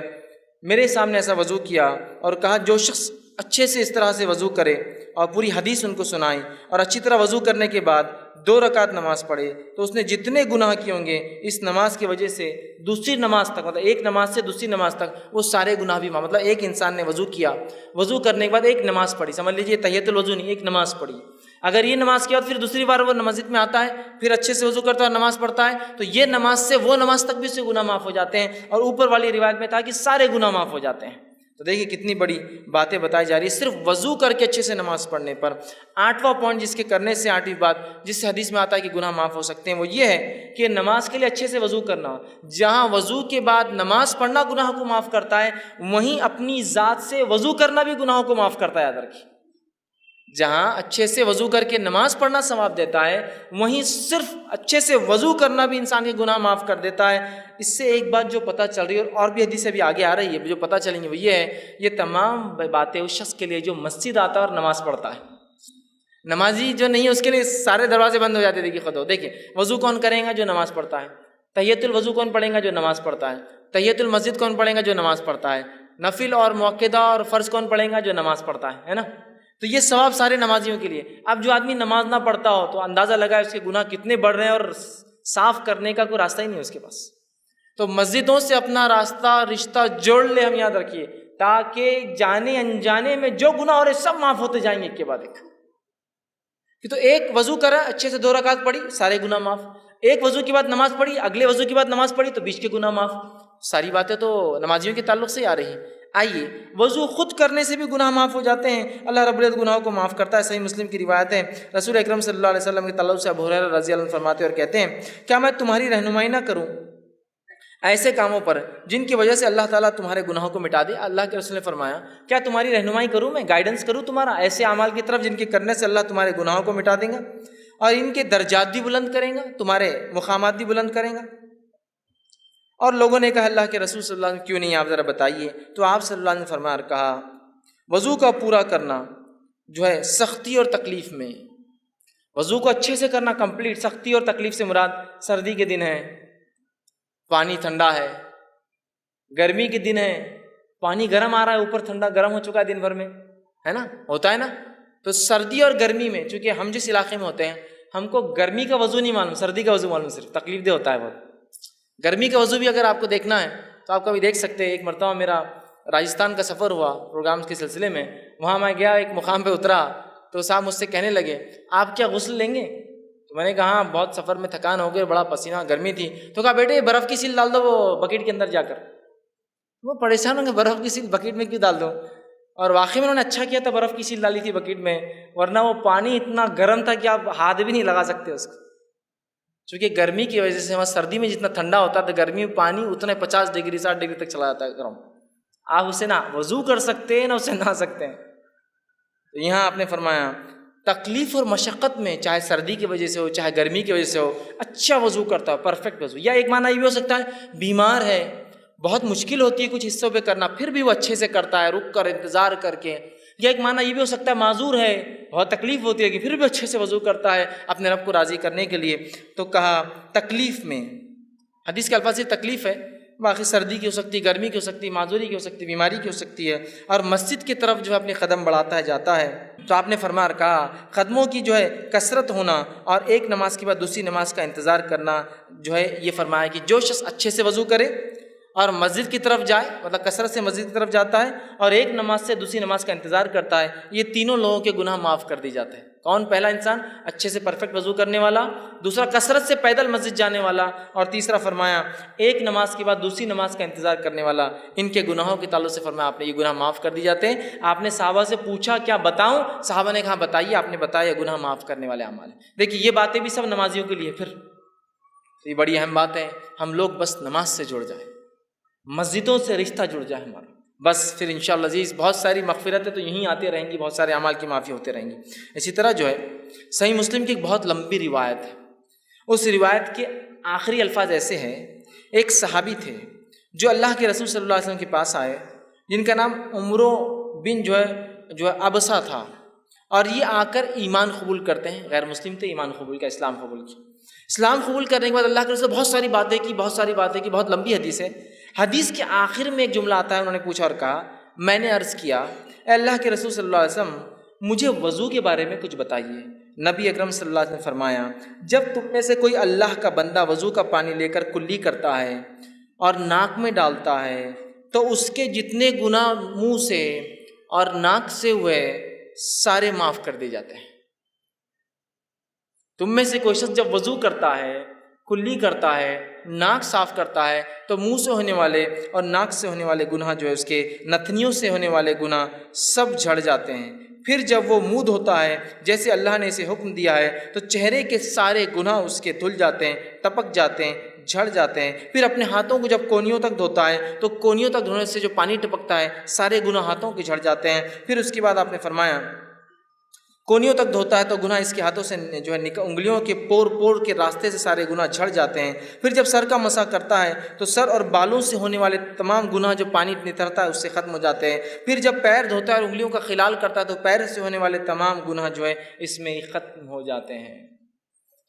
میرے سامنے ایسا وضو کیا، اور کہا جو شخص اچھے سے اس طرح سے وضو کرے، اور پوری حدیث ان کو سنائی، اور اچھی طرح وضو کرنے کے بعد 2 رکعت نماز پڑھے، تو اس نے جتنے گناہ کیے ہوں گے اس نماز کی وجہ سے دوسری نماز تک، مطلب ایک نماز سے دوسری نماز تک وہ سارے گناہ بھی معاف، مطلب ایک انسان نے وضو کیا، وضو کرنے کے بعد ایک نماز پڑھی، سمجھ لیجیے تحیۃ الوضو نہیں، ایک نماز پڑھی، اگر یہ نماز کیا تو پھر دوسری بار وہ مسجد میں آتا ہے، پھر اچھے سے وضو کرتا ہے اور نماز پڑھتا ہے، تو یہ نماز سے وہ نماز تک بھی اس سے گناہ معاف ہو جاتے ہیں، اور اوپر والی روایت میں تھا کہ سارے گناہ معاف ہو جاتے ہیں۔ تو دیکھیے کتنی بڑی باتیں بتائی جا رہی ہے صرف وضو کر کے اچھے سے نماز پڑھنے پر۔ 8واں پوائنٹ جس کے کرنے سے 8ویں بات جس سے حدیث میں آتا ہے کہ گناہ معاف ہو سکتے ہیں، وہ یہ ہے کہ نماز کے لیے اچھے سے وضو کرنا، جہاں وضو کے بعد نماز پڑھنا گناہ کو معاف کرتا ہے، وہیں اپنی ذات سے وضو کرنا بھی گناہوں کو معاف کرتا ہے، یاد رکھیے، جہاں اچھے سے وضو کر کے نماز پڑھنا ثواب دیتا ہے، وہیں صرف اچھے سے وضو کرنا بھی انسان کے گناہ معاف کر دیتا ہے۔ اس سے ایک بات جو پتہ چل رہی ہے، اور بھی حدیث ابھی آگے آ رہی ہے جو پتہ چلیں گی، وہ یہ ہے یہ تمام باتیں اس شخص کے لیے جو مسجد آتا ہے اور نماز پڑھتا ہے۔ نمازی جو نہیں ہے اس کے لیے سارے دروازے بند ہو جاتے ہیں۔ دیکھیے خود دیکھیں وضو کون کرے گا؟ جو نماز پڑھتا ہے۔ تحیۃ الوضو کون پڑھے گا؟ جو نماز پڑھتا ہے۔ تحیۃ المسجد کون پڑھے گا؟ جو نماز پڑھتا ہے۔ نفل اور مؤکدہ اور فرض کون پڑھے گا؟ جو نماز پڑھتا ہے نا؟ تو یہ ثواب سارے نمازیوں کے لیے۔ اب جو آدمی نماز نہ پڑھتا ہو تو اندازہ لگائے اس کے گناہ کتنے بڑھ رہے ہیں، اور صاف کرنے کا کوئی راستہ ہی نہیں ہے اس کے پاس۔ تو مسجدوں سے اپنا رشتہ جوڑ لے، ہم یاد رکھیے، تاکہ جانے انجانے میں جو گناہ ہو رہے سب معاف ہوتے جائیں گے ایک کے بعد ایک۔ کہ تو ایک وضو کرا، اچھے سے 2 رکعت پڑھی، سارے گناہ معاف۔ ایک وضو کے بعد نماز پڑھی، اگلے وضو کے بعد نماز پڑھی تو بیچ کے گناہ معاف۔ ساری باتیں تو نمازیوں کے تعلق سے آ رہی ہیں۔ آئیے وضو خود کرنے سے بھی گناہ معاف ہو جاتے ہیں، اللہ رب العزت گناہوں کو معاف کرتا ہے۔ صحیح مسلم کی روایت ہے، رسول اکرم صلی اللہ علیہ وسلم کے تعلق سے ابو ہریرہ رضی اللہ عنہ فرماتے اور کہتے ہیں، کیا میں تمہاری رہنمائی نہ کروں ایسے کاموں پر جن کی وجہ سے اللہ تعالیٰ تمہارے گناہوں کو مٹا دے؟ اللہ کے رسول نے فرمایا، کیا تمہاری رہنمائی کروں، میں گائیڈنس کروں تمہارا ایسے اعمال کی طرف جن کے کرنے سے اللہ تمہارے گناہوں کو مٹا دے گا اور ان کے درجات بھی بلند کریں گا، تمہارے مقامات بھی بلند کریں گا؟ اور لوگوں نے کہا، اللہ کے رسول صلی اللہ علیہ وسلم کیوں نہیں، آپ ذرا بتائیے۔ تو آپ صلی اللہ علیہ وسلم نے فرمایا اور کہا، وضو کا پورا کرنا جو ہے سختی اور تکلیف میں، وضو کو اچھے سے کرنا کمپلیٹ، سختی اور تکلیف سے مراد سردی کے دن ہے، پانی ٹھنڈا ہے، گرمی کے دن ہے، پانی گرم آ رہا ہے، اوپر ٹھنڈا گرم ہو چکا ہے دن بھر میں، ہے نا، ہوتا ہے نا۔ تو سردی اور گرمی میں، چونکہ ہم جس علاقے میں ہوتے ہیں ہم کو گرمی کا وضو نہیں معلوم، سردی کا وضو معلوم، صرف تکلیف دہ ہوتا ہے بہت۔ گرمی کا وضو بھی اگر آپ کو دیکھنا ہے تو آپ کبھی دیکھ سکتے ہیں۔ ایک مرتبہ میرا راجستھان کا سفر ہوا پروگرامز کے سلسلے میں، وہاں میں گیا، ایک مقام پہ اترا تو صاحب مجھ سے کہنے لگے، آپ کیا غسل لیں گے؟ تو میں نے کہا ہاں، بہت سفر میں تھکان ہو گئی، بڑا پسینہ، گرمی تھی۔ تو کہا بیٹے برف کی سیل ڈال دو وہ بکیٹ کے اندر جا کر۔ وہ پریشان ہوں گے، برف کی سیل بکیٹ میں کیوں ڈال دو؟ اور واقعی میں انہوں نے اچھا کیا تھا، برف کی سیل ڈالی تھی بکیٹ میں، ورنہ وہ پانی اتنا گرم تھا کہ آپ ہاتھ بھی نہیں لگا سکتے اس کو، چونکہ گرمی کی وجہ سے وہاں سردی میں جتنا ٹھنڈا ہوتا ہے تو گرمی میں پانی اتنا 50 ڈگری 60 ڈگری تک چلا جاتا ہے گرم۔ آپ اسے نہ وضو کر سکتے ہیں نہ اسے نہا سکتے ہیں۔ تو یہاں آپ نے فرمایا تکلیف اور مشقت میں، چاہے سردی کی وجہ سے ہو چاہے گرمی کی وجہ سے ہو، اچھا وضو کرتا ہو، پرفیکٹ وضو۔ یا ایک معنی یہ بھی ہو سکتا ہے بیمار ہے، بہت مشکل ہوتی ہے کچھ حصوں پہ کرنا، پھر بھی وہ اچھے سے کرتا ہے رک کر انتظار کر کے۔ یا ایک معنی یہ بھی ہو سکتا ہے معذور ہے، بہت تکلیف ہوتی ہے کہ پھر بھی اچھے سے وضو کرتا ہے اپنے رب کو راضی کرنے کے لیے۔ تو کہا تکلیف میں، حدیث کے الفاظ سے تکلیف ہے، باقی سردی کی ہو سکتی ہے، گرمی کی ہو سکتی ہے، معذوری کی ہو سکتی ہے، بیماری کی ہو سکتی ہے، اور مسجد کی طرف جو ہے اپنے قدم بڑھاتا ہے جاتا ہے۔ تو آپ نے فرمایا کہا قدموں کی جو ہے کثرت ہونا اور ایک نماز کے بعد دوسری نماز کا انتظار کرنا، جو ہے یہ فرمایا کہ جو شخص اچھے سے وضو کرے اور مسجد کی طرف جائے، مطلب کثرت سے مسجد کی طرف جاتا ہے اور ایک نماز سے دوسری نماز کا انتظار کرتا ہے، یہ تینوں لوگوں کے گناہ معاف کر دی جاتے ہیں۔ کون؟ پہلا انسان اچھے سے پرفیکٹ وضو کرنے والا، دوسرا کثرت سے پیدل مسجد جانے والا، اور تیسرا فرمایا ایک نماز کے بعد دوسری نماز کا انتظار کرنے والا۔ ان کے گناہوں کے تعلق سے فرمایا آپ نے یہ گناہ معاف کر دی جاتے ہیں۔ آپ نے صحابہ سے پوچھا کیا بتاؤں؟ صحابہ نے کہا بتائیے۔ آپ نے بتایا گناہ معاف کرنے والے اعمال ہیں۔ دیکھیے یہ باتیں بھی سب نمازیوں کے لیے، پھر یہ بڑی اہم بات ہے، ہم لوگ بس نماز سے جڑ جائیں، مسجدوں سے رشتہ جڑ جائے ہمارا، بس پھر انشاءاللہ عزیز بہت ساری مغفرتیں تو یہیں آتی رہیں گی، بہت سارے اعمال کی معافی ہوتے رہیں گی۔ اسی طرح جو ہے صحیح مسلم کی ایک بہت لمبی روایت ہے، اس روایت کے آخری الفاظ ایسے ہیں، ایک صحابی تھے جو اللہ کے رسول صلی اللہ علیہ وسلم کے پاس آئے، جن کا نام عمرو بن جو ہے ابسا تھا، اور یہ آ کر ایمان قبول کرتے ہیں، غیر مسلم تھے، ایمان قبول کیا، اسلام قبول کیا۔ اسلام قبول کرنے کے بعد اللہ کے رسول بہت ساری باتیں کی، بہت لمبی حدیث ہے۔ حدیث کے آخر میں ایک جملہ آتا ہے، انہوں نے پوچھا اور کہا میں نے عرض کیا اے اللہ کے رسول صلی اللہ علیہ وسلم مجھے وضو کے بارے میں کچھ بتائیے۔ نبی اکرم صلی اللہ علیہ وسلم نے فرمایا جب تم میں سے کوئی اللہ کا بندہ وضو کا پانی لے کر کلی کرتا ہے اور ناک میں ڈالتا ہے تو اس کے جتنے گناہ منہ سے اور ناک سے ہوئے سارے معاف کر دیے جاتے ہیں۔ تم میں سے کوئی شخص جب وضو کرتا ہے، کلی کرتا ہے، ناک صاف کرتا ہے تو منہ سے ہونے والے اور ناک سے ہونے والے گناہ جو ہے اس کے نتنیوں سے ہونے والے گناہ سب جھڑ جاتے ہیں۔ پھر جب وہ منہ دھوتا ہے جیسے اللہ نے اسے حکم دیا ہے تو چہرے کے سارے گناہ اس کے دھل جاتے ہیں، ٹپک جاتے ہیں، جھڑ جاتے ہیں۔ پھر اپنے ہاتھوں کو جب کونیوں تک دھوتا ہے تو کونیوں تک دھونے سے جو پانی ٹپکتا ہے سارے گناہ ہاتھوں کے جھڑ جاتے ہیں۔ پھر اس کے بعد آپ نے فرمایا کونیوں تک دھوتا ہے تو گناہ اس کے ہاتھوں سے جو ہے انگلیوں کے پور کے راستے سے سارے گناہ جھڑ جاتے ہیں۔ پھر جب سر کا مسح کرتا ہے تو سر اور بالوں سے ہونے والے تمام گناہ جو پانی نترتا ہے اس سے ختم ہو جاتے ہیں۔ پھر جب پیر دھوتا ہے اور انگلیوں کا خلال کرتا ہے تو پیر سے ہونے والے تمام گناہ جو ہے اس میں ختم ہو جاتے ہیں۔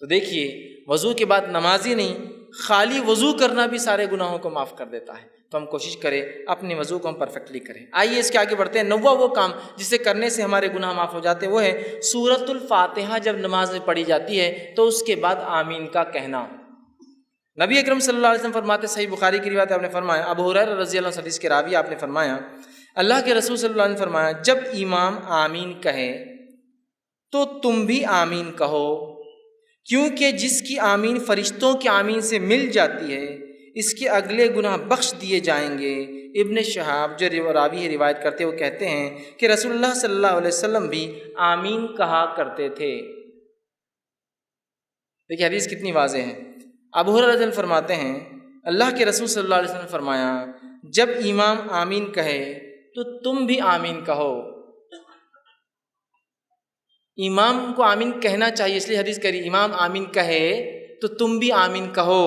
تو دیکھیے وضو کے بعد نمازی نہیں، خالی وضو کرنا بھی سارے گناہوں کو معاف کر دیتا ہے۔ تو ہم کوشش کریں اپنے وضو کو ہم پرفیکٹلی کریں۔ آئیے اس کے آگے بڑھتے ہیں۔ نواں وہ کام جسے کرنے سے ہمارے گناہ معاف ہو جاتے ہیں وہ ہے سورۃ الفاتحہ جب نماز میں پڑھی جاتی ہے تو اس کے بعد آمین کا کہنا۔ نبی اکرم صلی اللہ علیہ وسلم فرماتے، صحیح بخاری کی روایت آپ نے فرمایا، ابو ہریرہ رضی اللہ عنہ حدیث کے راوی آپ نے فرمایا اللہ کے رسول صلی اللہ علیہ وسلم نے فرمایا جب امام آمین کہے تو تم بھی آمین کہو، کیونکہ جس کی آمین فرشتوں کی آمین سے مل جاتی ہے اس کے اگلے گناہ بخش دیے جائیں گے۔ ابن شہاب جو راوی ہے روایت کرتے وہ کہتے ہیں کہ رسول اللہ صلی اللہ علیہ وسلم بھی آمین کہا کرتے تھے۔ دیکھیے حدیث کتنی واضح ہے۔ ابو ہریرہ رضی اللہ عنہ فرماتے ہیں اللہ کے رسول صلی اللہ علیہ وسلم نے فرمایا جب امام آمین کہے تو تم بھی آمین کہو۔ امام کو آمین کہنا چاہیے، اس لیے حدیث کری امام آمین کہے تو تم بھی آمین کہو۔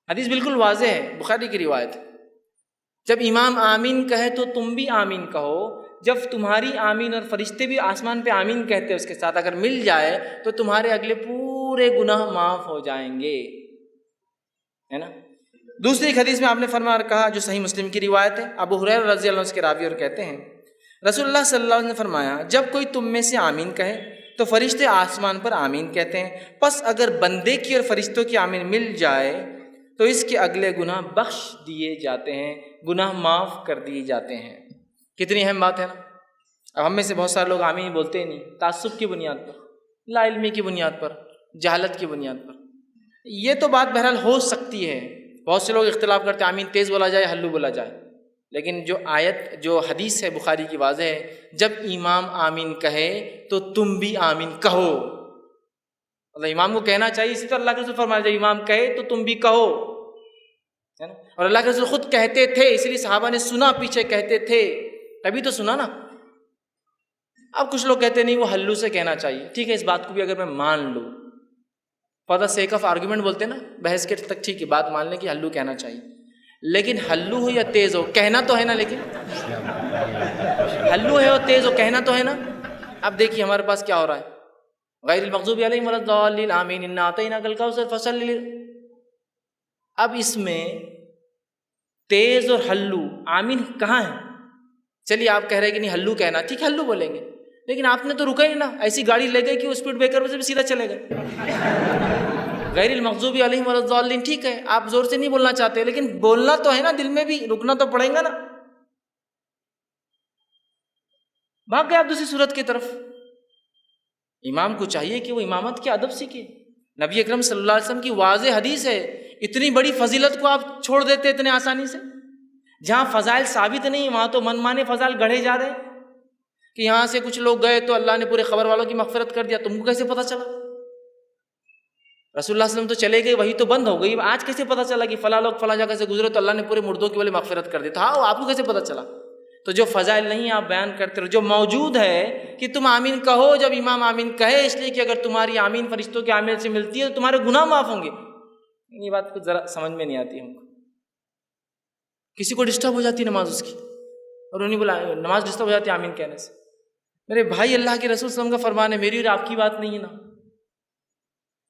حدیث بالکل واضح ہے، بخاری کی روایت۔ جب امام آمین کہے تو تم بھی آمین کہو، جب تمہاری آمین اور فرشتے بھی آسمان پہ آمین کہتے ہیں اس کے ساتھ اگر مل جائے تو تمہارے اگلے پورے گناہ معاف ہو جائیں گے، ہے نا۔ دوسری ایک حدیث میں آپ نے فرمایا اور کہا جو صحیح مسلم کی روایت ہے، ابو ہریرہ رضی اللہ عنہ کے راوی اور کہتے ہیں رسول اللہ صلی اللہ علیہ وسلم نے فرمایا جب کوئی تم میں سے آمین کہے تو فرشتے آسمان پر آمین کہتے ہیں، پس اگر بندے کی اور فرشتوں کی آمین مل جائے تو اس کے اگلے گناہ بخش دیے جاتے ہیں، گناہ معاف کر دیے جاتے ہیں۔ کتنی اہم بات ہے نا۔ اب ہم میں سے بہت سارے لوگ آمین بولتے ہی نہیں، تعصب کی بنیاد پر، لا علمی کی بنیاد پر، جہالت کی بنیاد پر۔ یہ تو بات بہرحال ہو سکتی ہے، بہت سے لوگ اختلاف کرتے ہیں آمین تیز بولا جائے ہلو بولا جائے، لیکن جو آیت جو حدیث ہے بخاری کی واضح ہے جب امام آمین کہے تو تم بھی آمین کہو۔ مطلب امام کو کہنا چاہیے، اسی طرح اللہ کے رسول فرمایا جب امام کہے تو تم بھی کہو۔ ہے نا. اور اللہ کے رسول خود کہتے تھے، اس لیے صحابہ نے سنا، پیچھے کہتے تھے تبھی تو سنا نا. اب کچھ لوگ کہتے نہیں وہ ہلو سے کہنا چاہیے. ٹھیک ہے، اس بات کو بھی اگر میں مان لوں، for the sake of argument بولتے ہیں نا، بحث کے تک ٹھیک ہے، بات مان لیں کہ ہلو کہنا چاہیے، لیکن ہلو ہو یا تیز ہو کہنا تو ہے نا. لیکن ہلو ہے اور تیز ہو کہنا تو ہے نا. اب دیکھیے ہمارے پاس کیا ہو رہا ہے، غیر المغضوب علیہم ولا الضالین آمین انا اعطیناک الکوثر فصلی. اب اس میں تیز اور ہلو آمین کہاں ہے؟ چلیے آپ کہہ رہے ہیں کہ نہیں ہلو کہنا، ٹھیک ہے ہلو بولیں گے، لیکن آپ نے تو رکا ہی نا، ایسی گاڑی لے گئے کہ وہ اسپیڈ بریکر سے بھی سیدھا چلے گئے. غیر المغضوب علیہم ولا الضالین، ٹھیک ہے آپ زور سے نہیں بولنا چاہتے، لیکن بولنا تو ہے نا، دل میں بھی رکنا تو پڑے گا نا. بھاگ گئے آپ دوسری صورت کی طرف. امام کو چاہیے کہ وہ امامت کے ادب سیکھے. نبی اکرم صلی اللہ علیہ وسلم کی واضح حدیث ہے، اتنی بڑی فضیلت کو آپ چھوڑ دیتے اتنے آسانی سے. جہاں فضائل ثابت نہیں وہاں تو من مانے فضائل گڑھے جا رہے ہیں کہ یہاں سے کچھ لوگ گئے تو اللہ نے پورے خبر والوں کی مغفرت کر دیا. تم کو کیسے پتا چلا؟ رسول اللہ صلی اللہ علیہ وسلم تو چلے گئے، وہی تو بند ہو گئی، آج کیسے پتا چلا کہ فلاں لوگ فلاں جگہ سے گزرے تو اللہ نے پورے مردوں کی والے مغفرت کر دی؟ تھا آپ کو کیسے پتا چلا؟ تو جو فضائل نہیں آپ بیان کرتے رہو، جو موجود ہے کہ تم آمین کہو جب امام آمین کہے، اس لیے کہ اگر تمہاری آمین فرشتوں کے آمین سے ملتی ہے تو تمہارے گناہ معاف ہوں گے. یہ بات کچھ ذرا سمجھ میں نہیں آتی ہم کو. کسی کو ڈسٹرب ہو جاتی نماز اس کی، اور انہیں بولا نماز ڈسٹرب ہو جاتی آمین کہنے سے. میرے بھائی اللہ کے رسول صلی اللہ علیہ وسلم کا فرمان ہے، میری اور آپ کی بات نہیں ہے نا،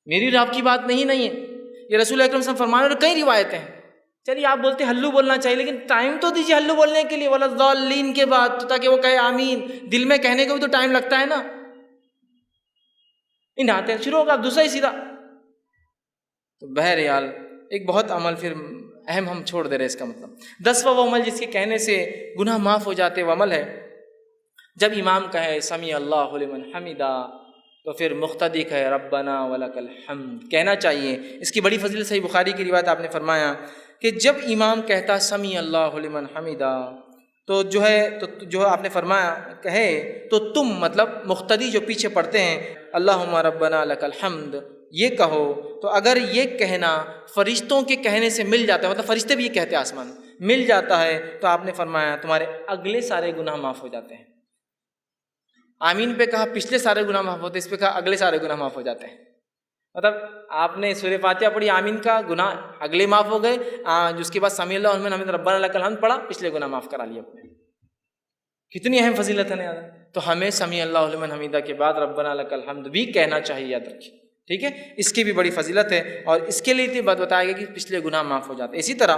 میری اور آپ کی بات نہیں ہے. یہ رسول اکرم صلی اللہ علیہ وسلم فرمان ہے، اور کئی روایتیں ہیں. چلیے آپ بولتے ہلو بولنا چاہیے، لیکن ٹائم تو دیجیے ہلو بولنے کے لیے، ولا الضالین کے بعد، تاکہ وہ کہے آمین. دل میں کہنے کو بھی تو ٹائم لگتا ہے نا. ان آتے ہیں شروع ہوگا آپ دوسرا ہی سیدھا. تو بہرحال ایک بہت عمل پھر اہم ہم چھوڑ دے رہے. اس کا مطلب 10واں وہ عمل جس کے کہنے سے گناہ معاف ہو جاتے وہ عمل ہے جب امام کہے سمیع اللہ لمن حمدہ تو پھر مقتدی کہے ربنا ولک الحمد کہنا چاہیے. اس کی بڑی فضیلت صحیح بخاری کی روایت آپ نے فرمایا کہ جب امام کہتا سمیع اللہ لمن حمدہ تو جو آپ نے فرمایا کہے تو تم مطلب مقتدی جو پیچھے پڑھتے ہیں اللہم ربنا لک الحمد یہ کہو. تو اگر یہ کہنا فرشتوں کے کہنے سے مل جاتا ہے، مطلب فرشتے بھی یہ کہتے ہیں آسمان مل جاتا ہے، تو آپ نے فرمایا تمہارے اگلے سارے گناہ معاف ہو جاتے ہیں. آمین پہ کہا پچھلے سارے گناہ معاف ہوتے ہیں، اس پہ کہا اگلے سارے گناہ معاف ہو جاتے ہیں. مطلب آپ نے سورہ فاتحہ پڑھی، آمین کا گناہ اگلے معاف ہو گئے، جس کے بعد سمیع اللہ لمن حمدہ ربنا لک الحمد پڑھا، پچھلے گناہ معاف کرا لیے اپنے. کتنی اہم فضیلت ہے نا یاد. تو ہمیں سمیع اللہ لمن حمدہ کے بعد ربنا لک الحمد بھی کہنا چاہیے، یاد رکھیے. ٹھیک ہے، اس کی بھی بڑی فضیلت ہے، اور اس کے لیے بات بتایا گیا کہ پچھلے گناہ معاف ہو جاتے ہیں. اسی طرح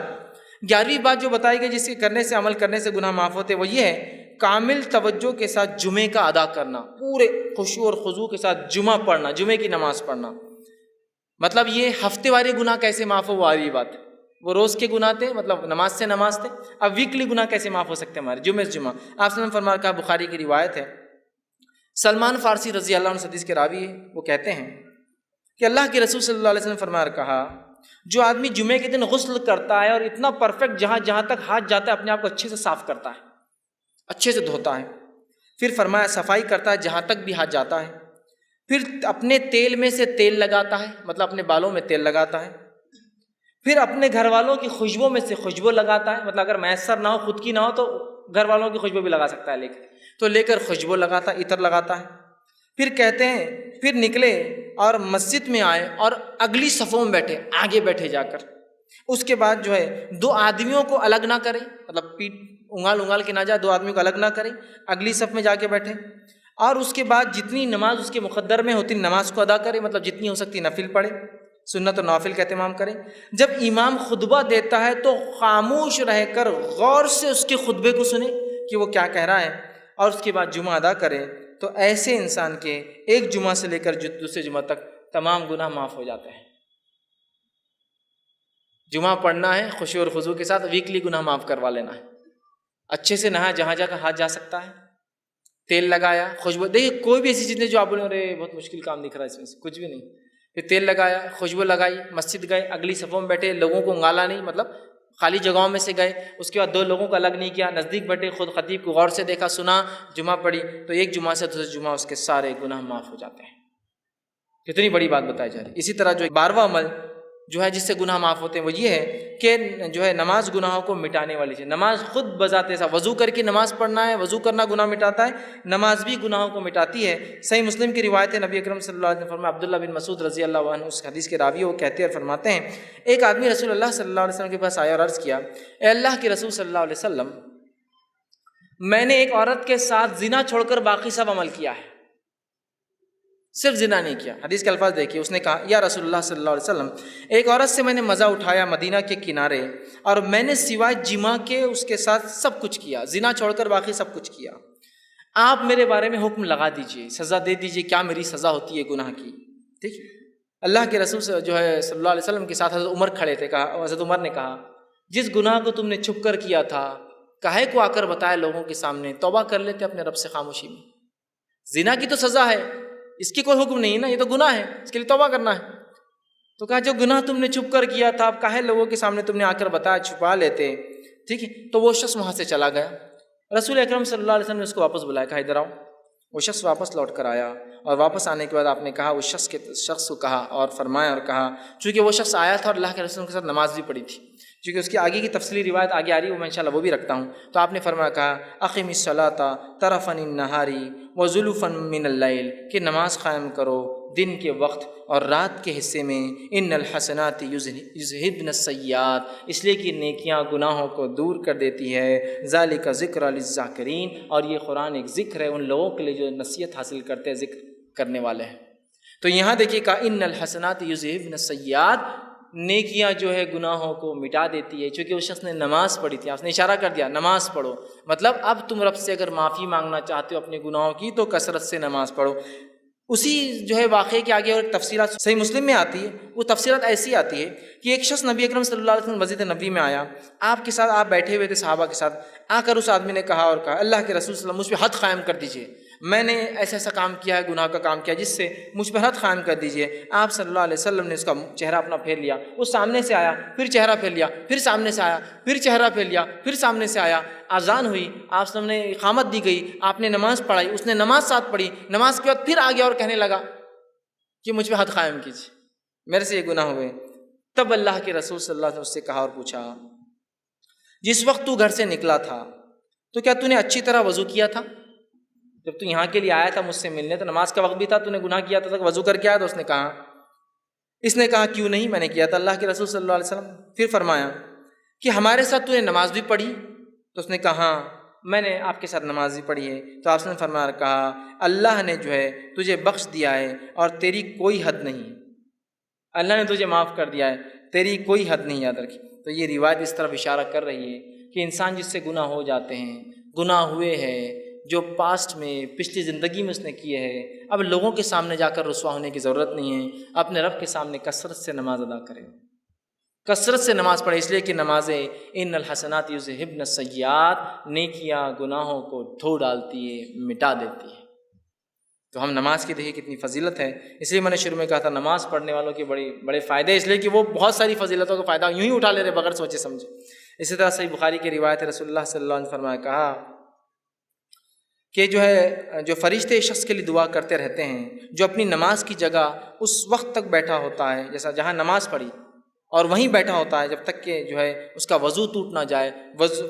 11ویں بات جو بتائی گئی جس کے کرنے سے عمل کرنے سے گناہ معاف ہوتے وہ یہ ہے کامل توجہ کے ساتھ جمعے کا ادا کرنا، پورے خشوع اور خضوع کے ساتھ جمعہ پڑھنا، جمعے کی نماز پڑھنا. مطلب یہ ہفتے والے گناہ کیسے معاف ہو وہ آئی بات ہے. وہ روز کے گناہ تھے، مطلب نماز سے نماز تھے. اب ویکلی گناہ کیسے معاف ہو سکتے ہیں ہمارے جمعے سے جمعہ. آپ صلی اللہ علیہ وسلم فرمایا کہا، بخاری کی روایت ہے، سلمان فارسی رضی اللہ عنہ حدیث کے راوی ہے، وہ کہتے ہیں کہ اللہ کے رسول صلی اللہ علیہ وسلم فرمایا کہا جو آدمی جمعے کے دن غسل کرتا ہے اور اتنا پرفیکٹ جہاں تک ہاتھ جاتا ہے اپنے آپ کو اچھے سے صاف کرتا ہے، اچھے سے دھوتا ہے، پھر فرمایا صفائی کرتا ہے جہاں تک بھی ہاتھ جاتا ہے، پھر اپنے تیل میں سے تیل لگاتا ہے، مطلب اپنے بالوں میں تیل لگاتا ہے، پھر اپنے گھر والوں کی خوشبو میں سے خوشبو لگاتا ہے، مطلب اگر میسر نہ ہو خود کی نہ ہو تو گھر والوں کی خوشبو بھی لگا سکتا ہے، لے کر خوشبو لگاتا ہے، عطر لگاتا ہے. پھر کہتے ہیں پھر نکلے اور مسجد میں آئے اور اگلی صفوں میں بیٹھے، آگے بیٹھے جا کر. اس کے بعد جو ہے 2 آدمیوں کو الگ نہ کرے، مطلب پیٹ انگال کے نہ جائے، 2 آدمیوں کو الگ نہ کرے، اگلی صف میں جا کے بیٹھے، اور اس کے بعد جتنی نماز اس کے مقدر میں ہوتی نماز کو ادا کرے، مطلب جتنی ہو سکتی نفل پڑھے، سنت و نوافل کا اہتمام کرے. جب امام خطبہ دیتا ہے تو خاموش رہ کر غور سے اس کے خطبے کو سنے کہ وہ کیا کہہ رہا ہے، اور اس کے بعد جمعہ ادا کرے. تو ایسے انسان کے ایک جمعہ سے لے کر دوسرے جمعہ تک تمام گناہ معاف ہو جاتے ہیں. جمعہ پڑھنا ہے خشوع اور خضوع کے ساتھ، ویکلی گناہ معاف کروا لینا ہے. اچھے سے نہا جہاں جا کر ہاتھ جا سکتا ہے، تیل لگایا، خوشبو، دیکھیے کوئی بھی ایسی چیز نہیں جو آپ بولیں ارے بہت مشکل کام دکھ رہا ہے اس میں سے، کچھ بھی نہیں. پھر تیل لگایا، خوشبو لگائی، مسجد گئے، اگلی صفوں میں بیٹھے، لوگوں کو انگالا نہیں، مطلب خالی جگہوں میں سے گئے. اس کے بعد 2 لوگوں کو الگ نہیں کیا، نزدیک بیٹھے، خود خطیب کو غور سے دیکھا، سنا، جمعہ پڑھی، تو ایک جمعہ سے دوسرے جمعہ اس کے سارے گناہ معاف ہو جاتے ہیں. کتنی بڑی بات بتائی جا رہی ہے. اسی طرح جو 12واں عمل جو ہے جس سے گناہ معاف ہوتے ہیں وہ یہ ہے کہ جو ہے نماز گناہوں کو مٹانے والی چیز. نماز خود بذات ایسا وضو کر کے نماز پڑھنا ہے، وضو کرنا گناہ مٹاتا ہے، نماز بھی گناہوں کو مٹاتی ہے. صحیح مسلم کی روایت ہے، نبی اکرم صلی اللہ علیہ وسلم فرمایا، عبداللہ بن مسعود رضی اللہ عنہ اس حدیث کے راوی وہ کہتے ہیں اور فرماتے ہیں، ایک آدمی رسول اللہ صلی اللہ علیہ وسلم کے پاس آیا اور عرض کیا، اے اللہ کے رسول صلی اللہ علیہ وسلم، میں نے ایک عورت کے ساتھ زنا چھوڑ کر باقی سب عمل کیا ہے، صرف زنا نہیں کیا. حدیث کے الفاظ دیکھیے، اس نے کہا، یا رسول اللہ صلی اللہ علیہ وسلم، ایک عورت سے میں نے مزہ اٹھایا مدینہ کے کنارے، اور میں نے سوائے جماع کے اس کے ساتھ سب کچھ کیا، زنا چھوڑ کر باقی سب کچھ کیا. آپ میرے بارے میں حکم لگا دیجئے، سزا دے دیجئے، کیا میری سزا ہوتی ہے گناہ کی؟ ٹھیک. اللہ کے رسول سے جو ہے صلی اللہ علیہ وسلم کے ساتھ حضرت عمر کھڑے تھے. کہا، حضرت عمر نے کہا، جس گناہ کو تم نے چھپ کر کیا تھا کاہے کو آ کر بتایا لوگوں کے سامنے، توبہ کر لیتے اپنے رب سے خاموشی میں. زنا کی تو سزا ہے، اس کی کوئی حکم نہیں ہے نا، یہ تو گناہ ہے، اس کے لیے توبہ کرنا ہے. تو کہا، جو گناہ تم نے چھپ کر کیا تھا اب کاہے لوگوں کے سامنے تم نے آ کر بتایا، چھپا لیتے. ٹھیک ہے. تو وہ شخص وہاں سے چلا گیا. رسول اکرم صلی اللہ علیہ وسلم نے اس کو واپس بلایا، کہا ادھر آؤ. وہ شخص واپس لوٹ کر آیا، اور واپس آنے کے بعد آپ نے کہا، اس شخص کو کہا اور فرمایا اور کہا، چونکہ وہ شخص آیا تھا اور اللہ کے رسول کے ساتھ نماز بھی پڑھی تھی، چونکہ اس کی آگے کی تفصیلی روایت آگے آ رہی ہے، وہ میں انشاءاللہ وہ بھی رکھتا ہوں. تو آپ نے فرمایا، کہا، اقم الصلاۃ طرفا النہار وزلفا من اللیل، کہ نماز قائم کرو دن کے وقت اور رات کے حصے میں. ان الحسنات یذہبن السیئات، اس لیے کہ نیکیاں گناہوں کو دور کر دیتی ہے. ذالک ذکر للذاکرین، اور یہ قرآن ایک ذکر ہے ان لوگوں کے لیے جو نصیحت حاصل کرتے ہیں، ذکر کرنے والے ہیں. تو یہاں دیکھیے کہا، ان الحسنات یذہبن السیئات، نیکیاں جو ہے گناہوں کو مٹا دیتی ہے. چونکہ اس شخص نے نماز پڑھی تھی، آپ نے اشارہ کر دیا نماز پڑھو، مطلب اب تم رب سے اگر معافی مانگنا چاہتے ہو اپنے گناہوں کی تو کثرت سے نماز پڑھو. اسی جو ہے واقعے کے آگے اور تفصیلات صحیح مسلم میں آتی ہے. وہ تفصیلات ایسی آتی ہے کہ ایک شخص نبی اکرم صلی اللہ علیہ وسلم مسجد نبوی میں آیا، آپ کے ساتھ آپ بیٹھے ہوئے تھے صحابہ کے ساتھ. آ کر اس آدمی نے کہا اور کہا، اللہ کے رسول صلی اللہ علیہ وسلم مجھ پہ حد قائم کر دیجئے، میں نے ایسا ایسا کام کیا ہے، گناہ کا کام کیا جس سے مجھ پہ حد قائم کر دیجئے. آپ صلی اللہ علیہ وسلم نے اس کا چہرہ اپنا پھیر لیا، وہ سامنے سے آیا، پھر چہرہ پھیر لیا، پھر سامنے سے آیا، پھر چہرہ پھیر لیا، پھر سامنے سے آیا. اذان ہوئی، آپ صلی اللہ علیہ وسلم نے اقامت دی گئی، آپ نے نماز پڑھائی، اس نے نماز ساتھ پڑھی. نماز کے بعد پھر آ گیا اور کہنے لگا کہ مجھ پہ حد قائم کیجیے، میرے سے یہ گناہ ہوئے. تب اللہ کے رسول صلی اللہ علیہ وسلم اس سے کہا اور پوچھا، جس وقت تو گھر سے نکلا تھا تو کیا تو نے اچھی طرح وضو کیا تھا؟ جب تو یہاں کے لیے آیا تھا مجھ سے ملنے، تو نماز کا وقت بھی تھا، تو نے گناہ کیا تھا، وضو کر کے آیا؟ تو اس نے کہا کیوں نہیں، میں نے کیا تھا اللہ کے رسول صلی اللہ علیہ وسلم. پھر فرمایا کہ ہمارے ساتھ تو نے نماز بھی پڑھی؟ تو اس نے کہا ہاں میں نے آپ کے ساتھ نماز بھی پڑھی ہے. تو آپ نے فرمایا، کہا اللہ نے جو ہے تجھے بخش دیا ہے اور تیری کوئی حد نہیں، اللہ نے تجھے معاف کر دیا ہے، تیری کوئی حد نہیں. یاد رکھی. تو یہ روایت اس طرف اشارہ کر رہی ہے کہ انسان جس سے گناہ ہو جاتے ہیں، گناہ ہوئے ہیں جو پاسٹ میں پچھلی زندگی میں اس نے کیے ہیں، اب لوگوں کے سامنے جا کر رسوا ہونے کی ضرورت نہیں ہے. اپنے رب کے سامنے کثرت سے نماز ادا کریں، کثرت سے نماز پڑھیں، اس لیے کہ نمازیں ان الحسنات یذہبن السیئات، نیکیاں گناہوں کو دھو ڈالتی ہے، مٹا دیتی ہے. تو ہم نماز کی دیکھیے کتنی فضیلت ہے. اس لیے میں نے شروع میں کہا تھا نماز پڑھنے والوں کے بڑے فائدے، اس لیے کہ وہ بہت ساری فضیلتوں کا فائدہ یوں ہی اٹھا لے رہے بغیر سوچے سمجھے. اسی طرح صحیح بخاری کی روایت ہے، رسول اللہ صلی اللہ علیہ وسلم فرمایا، کہا کہ جو فرشتے اس شخص کے لیے دعا کرتے رہتے ہیں جو اپنی نماز کی جگہ اس وقت تک بیٹھا ہوتا ہے، جیسا جہاں نماز پڑھی اور وہیں بیٹھا ہوتا ہے جب تک کہ جو ہے اس کا وضو ٹوٹ نہ جائے.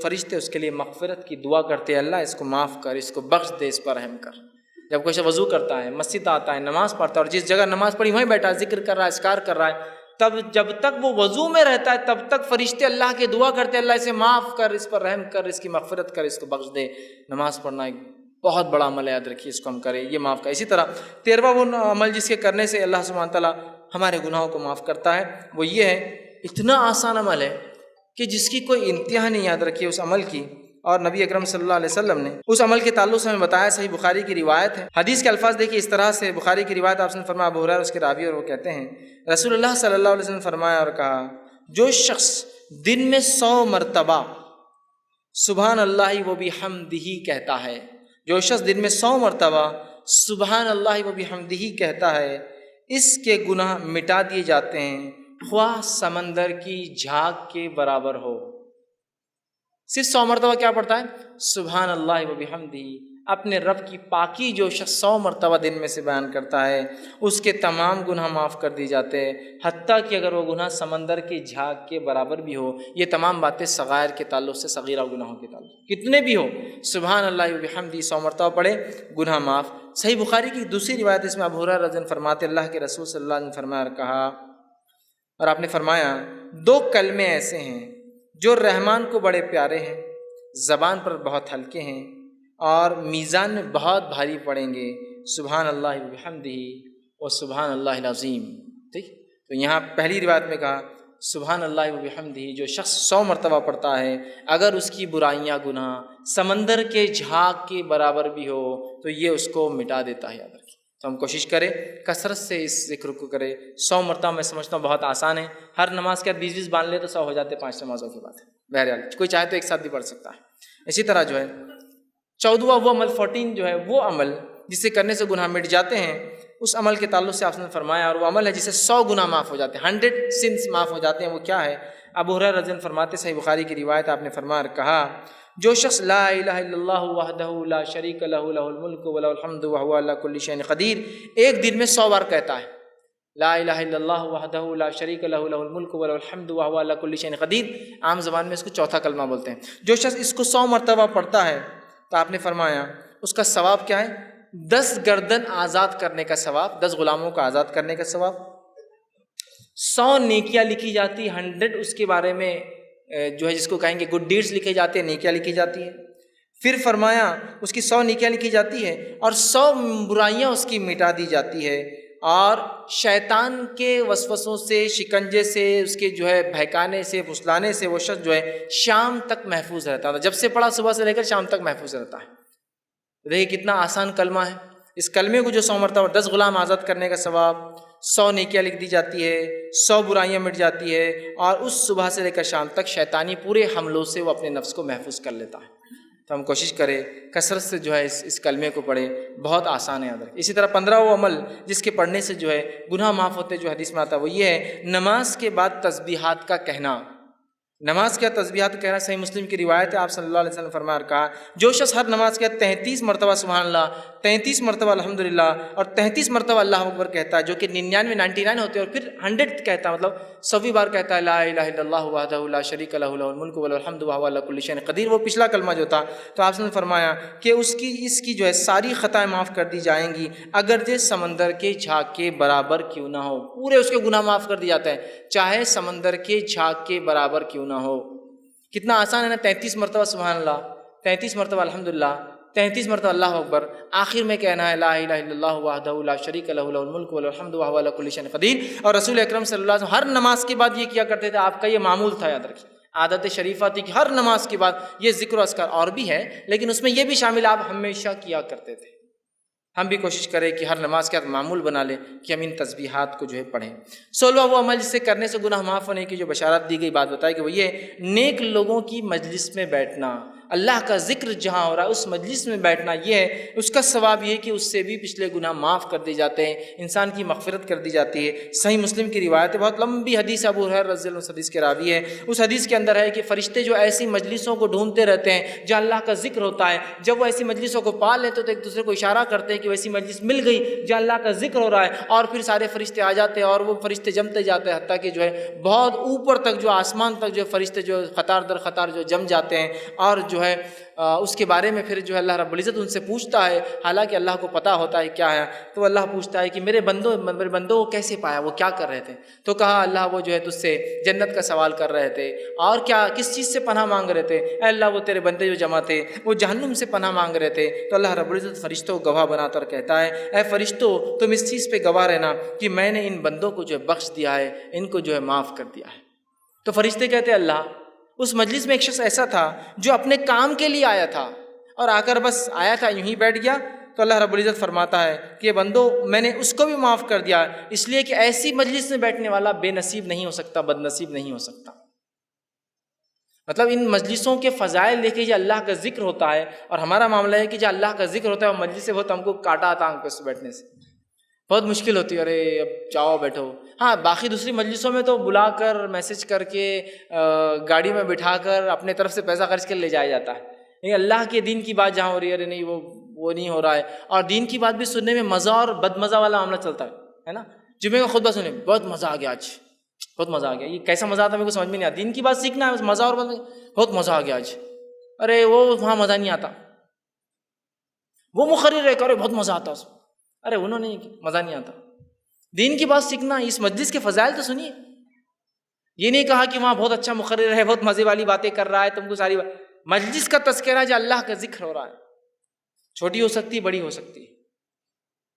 فرشتے اس کے لیے مغفرت کی دعا کرتے ہیں، اللہ اس کو معاف کر، اس کو بخش دے، اس پر رحم کر. جب کوئی وضو کرتا ہے، مسجد آتا ہے، نماز پڑھتا ہے اور جس جگہ نماز پڑھی وہیں بیٹھا ہے، ذکر کر رہا ہے، اذکار کر رہا ہے، تب جب تک وہ وضو میں رہتا ہے تب تک فرشتے اللہ کے دعا کرتے ہیں، اللہ اسے معاف کر، اس پر رحم کر، اس کی مغفرت کر، اس کو بخش دے. نماز پڑھنا ایک بہت بڑا عمل ہے، یاد رکھیے اس کو ہم کریں، یہ معاف کر. اسی طرح 13واں وہ عمل جس کے کرنے سے اللہ سبحانہ تعالیٰ ہمارے گناہوں کو معاف کرتا ہے، وہ یہ ہے، اتنا آسان عمل ہے کہ جس کی کوئی انتہا نہیں. یاد رکھیے اس عمل کی، اور نبی اکرم صلی اللہ علیہ وسلم نے اس عمل کے تعلق سے ہمیں بتایا. صحیح بخاری کی روایت ہے، حدیث کے الفاظ دیکھیے اس طرح سے. بخاری کی روایت آپ نے فرمایا، ابو ہریرہ اس کے راوی اور وہ کہتے ہیں رسول اللہ صلی اللہ علیہ وسلم فرمایا اور کہا، جو شخص دن میں 100 مرتبہ سبحان اللہ و بحمدہ کہتا ہے، جو شخص دن میں 100 مرتبہ سبحان اللہ و بحمدہ کہتا ہے، اس کے گناہ مٹا دیے جاتے ہیں، خواہ سمندر کی جھاگ کے برابر ہو. صرف 100 مرتبہ کیا پڑھتا ہے؟ سبحان اللہ و بحمدہ. اپنے رب کی پاکی جو شخص 100 مرتبہ دن میں سے بیان کرتا ہے اس کے تمام گناہ معاف کر دی جاتے ہیں، حتیٰ کہ اگر وہ گناہ سمندر کی جھاگ کے برابر بھی ہو۔ یہ تمام باتیں صغائر کے تعلق سے، صغیرہ گناہوں کے تعلق کتنے بھی ہو، سبحان اللہ و بحمدہ 100 مرتبہ پڑھے، گناہ معاف۔ صحیح بخاری کی دوسری روایت اس میں ابو ہریرہ رضی اللہ عنہ فرماتے اللہ کے رسول صلی اللہ علیہ وسلم فرمایا اور کہا، اور آپ نے فرمایا 2 کلمے ایسے ہیں جو رحمان کو بڑے پیارے ہیں، زبان پر بہت ہلکے ہیں اور میزان میں بہت بھاری پڑیں گے، سبحان اللہ و بحمدہ و سبحان اللہ العظیم۔ ٹھیک، تو یہاں پہلی روایت میں کہا سبحان اللہ و بحمدہ، جو شخص 100 مرتبہ پڑھتا ہے اگر اس کی برائیاں گناہ سمندر کے جھاگ کے برابر بھی ہو تو یہ اس کو مٹا دیتا ہے، یاد رکھیں۔ تو ہم کوشش کریں کثرت سے اس ذکر کو کریں۔ 100 مرتبہ میں سمجھتا ہوں بہت آسان ہے، ہر نماز کے بعد 20 باندھ لے تو 100 ہو جاتے، 5 نمازوں کے بعد۔ بہرحال کوئی چاہے تو ایک ساتھ بھی پڑھ سکتا ہے۔ اسی طرح جو ہے 14واں وہ عمل 14 جو ہے وہ عمل جسے کرنے سے گناہ مٹ جاتے ہیں، اس عمل کے تعلق سے آپ نے فرمایا، اور وہ عمل ہے جسے 100 گناہ معاف ہو جاتے ہیں، 100 سنس معاف ہو جاتے ہیں۔ وہ کیا ہے؟ ابو ہریرہ رضی اللہ عنہ فرماتے، صحیح بخاری کی روایت، آپ نے فرمایا اور کہا، جو شخص لا الہ الا اللہ وحدہ لا شریک لہ لہ الملک ولہ الحمد وہو علی کل شیء قدیر، ایک دن میں 100 بار کہتا ہے لا الہ الا اللہ وحدہ لا شریک لہ لہ الملک ولہ الحمد وہو علی کل شیء قدیر، عام زبان میں اس کو چوتھا کلمہ بولتے ہیں۔ جو شخص اس کو 100 مرتبہ پڑھتا ہے تو آپ نے فرمایا اس کا ثواب کیا ہے؟ 10 گردن آزاد کرنے کا ثواب، 10 غلاموں کو آزاد کرنے کا ثواب، 100 نیکیاں لکھی جاتی، 100 اس کے بارے میں جو ہے جس کو کہیں گے گڈ ڈیڈز لکھے جاتے ہیں، نیکیاں لکھی جاتی ہیں۔ پھر فرمایا اس کی 100 نیکیاں لکھی جاتی ہے اور 100 برائیاں اس کی مٹا دی جاتی ہے، اور شیطان کے وسوسوں سے، شکنجے سے، اس کے جو ہے بہکانے سے، پھسلانے سے وہ شخص جو ہے شام تک محفوظ رہتا ہے۔ جب سے پڑھا صبح سے لے کر شام تک محفوظ رہتا ہے۔ دیکھیے کتنا آسان کلمہ ہے، اس کلمے کو جو 100 مرتبہ 10 غلام آزاد کرنے کا ثواب، 100 نیکیاں لکھ دی جاتی ہے، 100 برائیاں مٹ جاتی ہے، اور اس صبح سے لے کر شام تک شیطانی پورے حملوں سے وہ اپنے نفس کو محفوظ کر لیتا ہے۔ تو ہم کوشش کریں کثرت سے جو ہے اس کلمے کو پڑھیں، بہت آسان ہے یاد رکھیں۔ اسی طرح 15واں عمل جس کے پڑھنے سے جو ہے گناہ معاف ہوتے جو حدیث میں آتا ہے وہ یہ ہے نماز کے بعد تسبیحات کا کہنا۔ نماز کے بعد تسبیحات کہنا صحیح مسلم کی روایت ہے، آپ صلی اللہ علیہ وسلم فرمایا اور کہا، جو شخص ہر نماز کے بعد 33 مرتبہ سبحان اللہ، 33 مرتبہ الحمدللہ اور 33 مرتبہ اللہ اکبر کہتا ہے، جو کہ 99 ہوتے ہیں، اور پھر 100 کہتا ہے، مطلب 100ویں بار کہتا ہے لا الہ الا اللہ وحدہ لا شریک لہ لہ الملک ولہ الحمد وہو علی کل شیء قدیر، وہ پچھلا کلمہ جو تھا، تو آپ نے فرمایا کہ اس کی جو ہے ساری خطائیں معاف کر دی جائیں گی، اگرچہ سمندر کے جھاگ کے برابر کیوں نہ ہو، پورے اس کے گناہ معاف کر دیے جاتے ہیں، چاہے سمندر کے جھاگ کے برابر کیوں نہ ہو۔ کتنا آسان ہے نا، 33 مرتبہ سبحان اللہ، 33 مرتبہ الحمدللہ، 33 مرتبہ اللہ اکبر، آخر میں کہنا ہے لا الہ الا اللہ وحدہ لا شریک لہ لہ الملک ولہ الحمد وہو علی کل شیء قدیر۔ اور رسول اکرم صلی اللہ علیہ وسلم ہر نماز کے بعد یہ کیا کرتے تھے، آپ کا یہ معمول تھا، یاد رکھیے، عادت شریفہ تھی کہ ہر نماز کے بعد یہ ذکر و اذکار، اور بھی ہے لیکن اس میں یہ بھی شامل آپ ہمیشہ کیا کرتے تھے۔ ہم بھی کوشش کریں کہ ہر نماز کے بعد معمول بنا لیں کہ ہم ان تسبیحات کو جو ہے پڑھیں۔ 16واں وہ عمل جس سے کرنے سے گناہ معاف ہونے کی جو بشارت دی گئی، بات بتائی کہ وہ یہ نیک لوگوں کی مجلس میں بیٹھنا، اللہ کا ذکر جہاں ہو رہا ہے اس مجلس میں بیٹھنا، یہ ہے اس کا ثواب یہ کہ اس سے بھی پچھلے گناہ معاف کر دی جاتے ہیں، انسان کی مغفرت کر دی جاتی ہے۔ صحیح مسلم کی روایت ہے، بہت لمبی حدیث، ابو ہریرہ رضی اللہ عنہ حدیث کے راوی ہے، اس حدیث کے اندر ہے کہ فرشتے جو ایسی مجلسوں کو ڈھونڈتے رہتے ہیں جہاں اللہ کا ذکر ہوتا ہے، جب وہ ایسی مجلسوں کو پا لیتے تو ایک دوسرے کو اشارہ کرتے ہیں کہ ویسی مجلس مل گئی جہاں اللہ کا ذکر ہو رہا ہے، اور پھر سارے فرشتے آ جاتے ہیں اور وہ فرشتے جمتے جاتے ہیں، حتیٰ کہ جو ہے بہت اوپر تک جو آسمان تک جو فرشتے جو قطار در قطار جو جم جاتے ہیں، اور جو ہے اس کے بارے میں پھر جو ہے اللہ رب العزت ان سے پوچھتا ہے، حالانکہ اللہ کو پتہ ہوتا ہے کیا ہے، تو اللہ پوچھتا ہے کہ میرے بندوں کو کیسے پایا، وہ کیا کر رہے تھے؟ تو کہا اللہ وہ جو ہے تجھ سے جنت کا سوال کر رہے تھے، اور کیا کس چیز سے پناہ مانگ رہے تھے؟ اے اللہ وہ تیرے بندے جو جمع تھے وہ جہنم سے پناہ مانگ رہے تھے۔ تو اللہ رب العزت فرشتوں کو گواہ بنا کر کہتا ہے، اے فرشتوں تم اس چیز پہ گواہ رہنا کہ میں نے ان بندوں کو جو ہے بخش دیا ہے، ان کو جو ہے معاف کر دیا ہے۔ تو فرشتے کہتے ہیں اللہ، اس مجلس میں ایک شخص ایسا تھا جو اپنے کام کے لیے آیا تھا اور آ کر بس آیا تھا یوں ہی بیٹھ گیا، تو اللہ رب العزت فرماتا ہے کہ یہ بندو میں نے اس کو بھی معاف کر دیا، اس لیے کہ ایسی مجلس میں بیٹھنے والا بے نصیب نہیں ہو سکتا، بد نصیب نہیں ہو سکتا۔ مطلب ان مجلسوں کے فضائل دیکھیں، یہ اللہ کا ذکر ہوتا ہے، اور ہمارا معاملہ ہے کہ جو اللہ کا ذکر ہوتا ہے وہ مجلس سے بہت ہم کو کاٹا آتا آنکھ پہ بیٹھنے سے، بہت مشکل ہوتی ہے، ارے اب جاؤ بیٹھو۔ ہاں باقی دوسری مجلسوں میں تو بلا کر میسج کر کے گاڑی میں بٹھا کر اپنے طرف سے پیسہ خرچ کر لے جایا جاتا ہے، نہیں اللہ کے دین کی بات جہاں ہو رہی ہے، ارے نہیں وہ وہ نہیں ہو رہا ہے. اور دین کی بات بھی سننے میں مزہ اور بد مزہ والا معاملہ چلتا ہے نا. جمعے کا خطبہ سنیں, بہت مزہ آ گیا آج, بہت مزہ آ گیا. یہ کیسا مزہ آتا ہے میرے کو سمجھ میں نہیں آتا. دین کی بات سیکھنا ہے, مزہ اور بہت مزہ آ گیا آج. ارے وہ وہاں مزہ نہیں آتا. وہ مقرر ہے کہ ارے بہت مزہ آتا, ارے انہوں نے مزہ نہیں آتا. دین کی بات سیکھنا, اس مجلس کے فضائل تو سنیے. یہ نہیں کہا کہ وہاں بہت اچھا مقرر ہے, بہت مزے والی باتیں کر رہا ہے, تم کو ساری مجلس کا تذکرہ جو اللہ کا ذکر ہو رہا ہے, چھوٹی ہو سکتی بڑی ہو سکتی.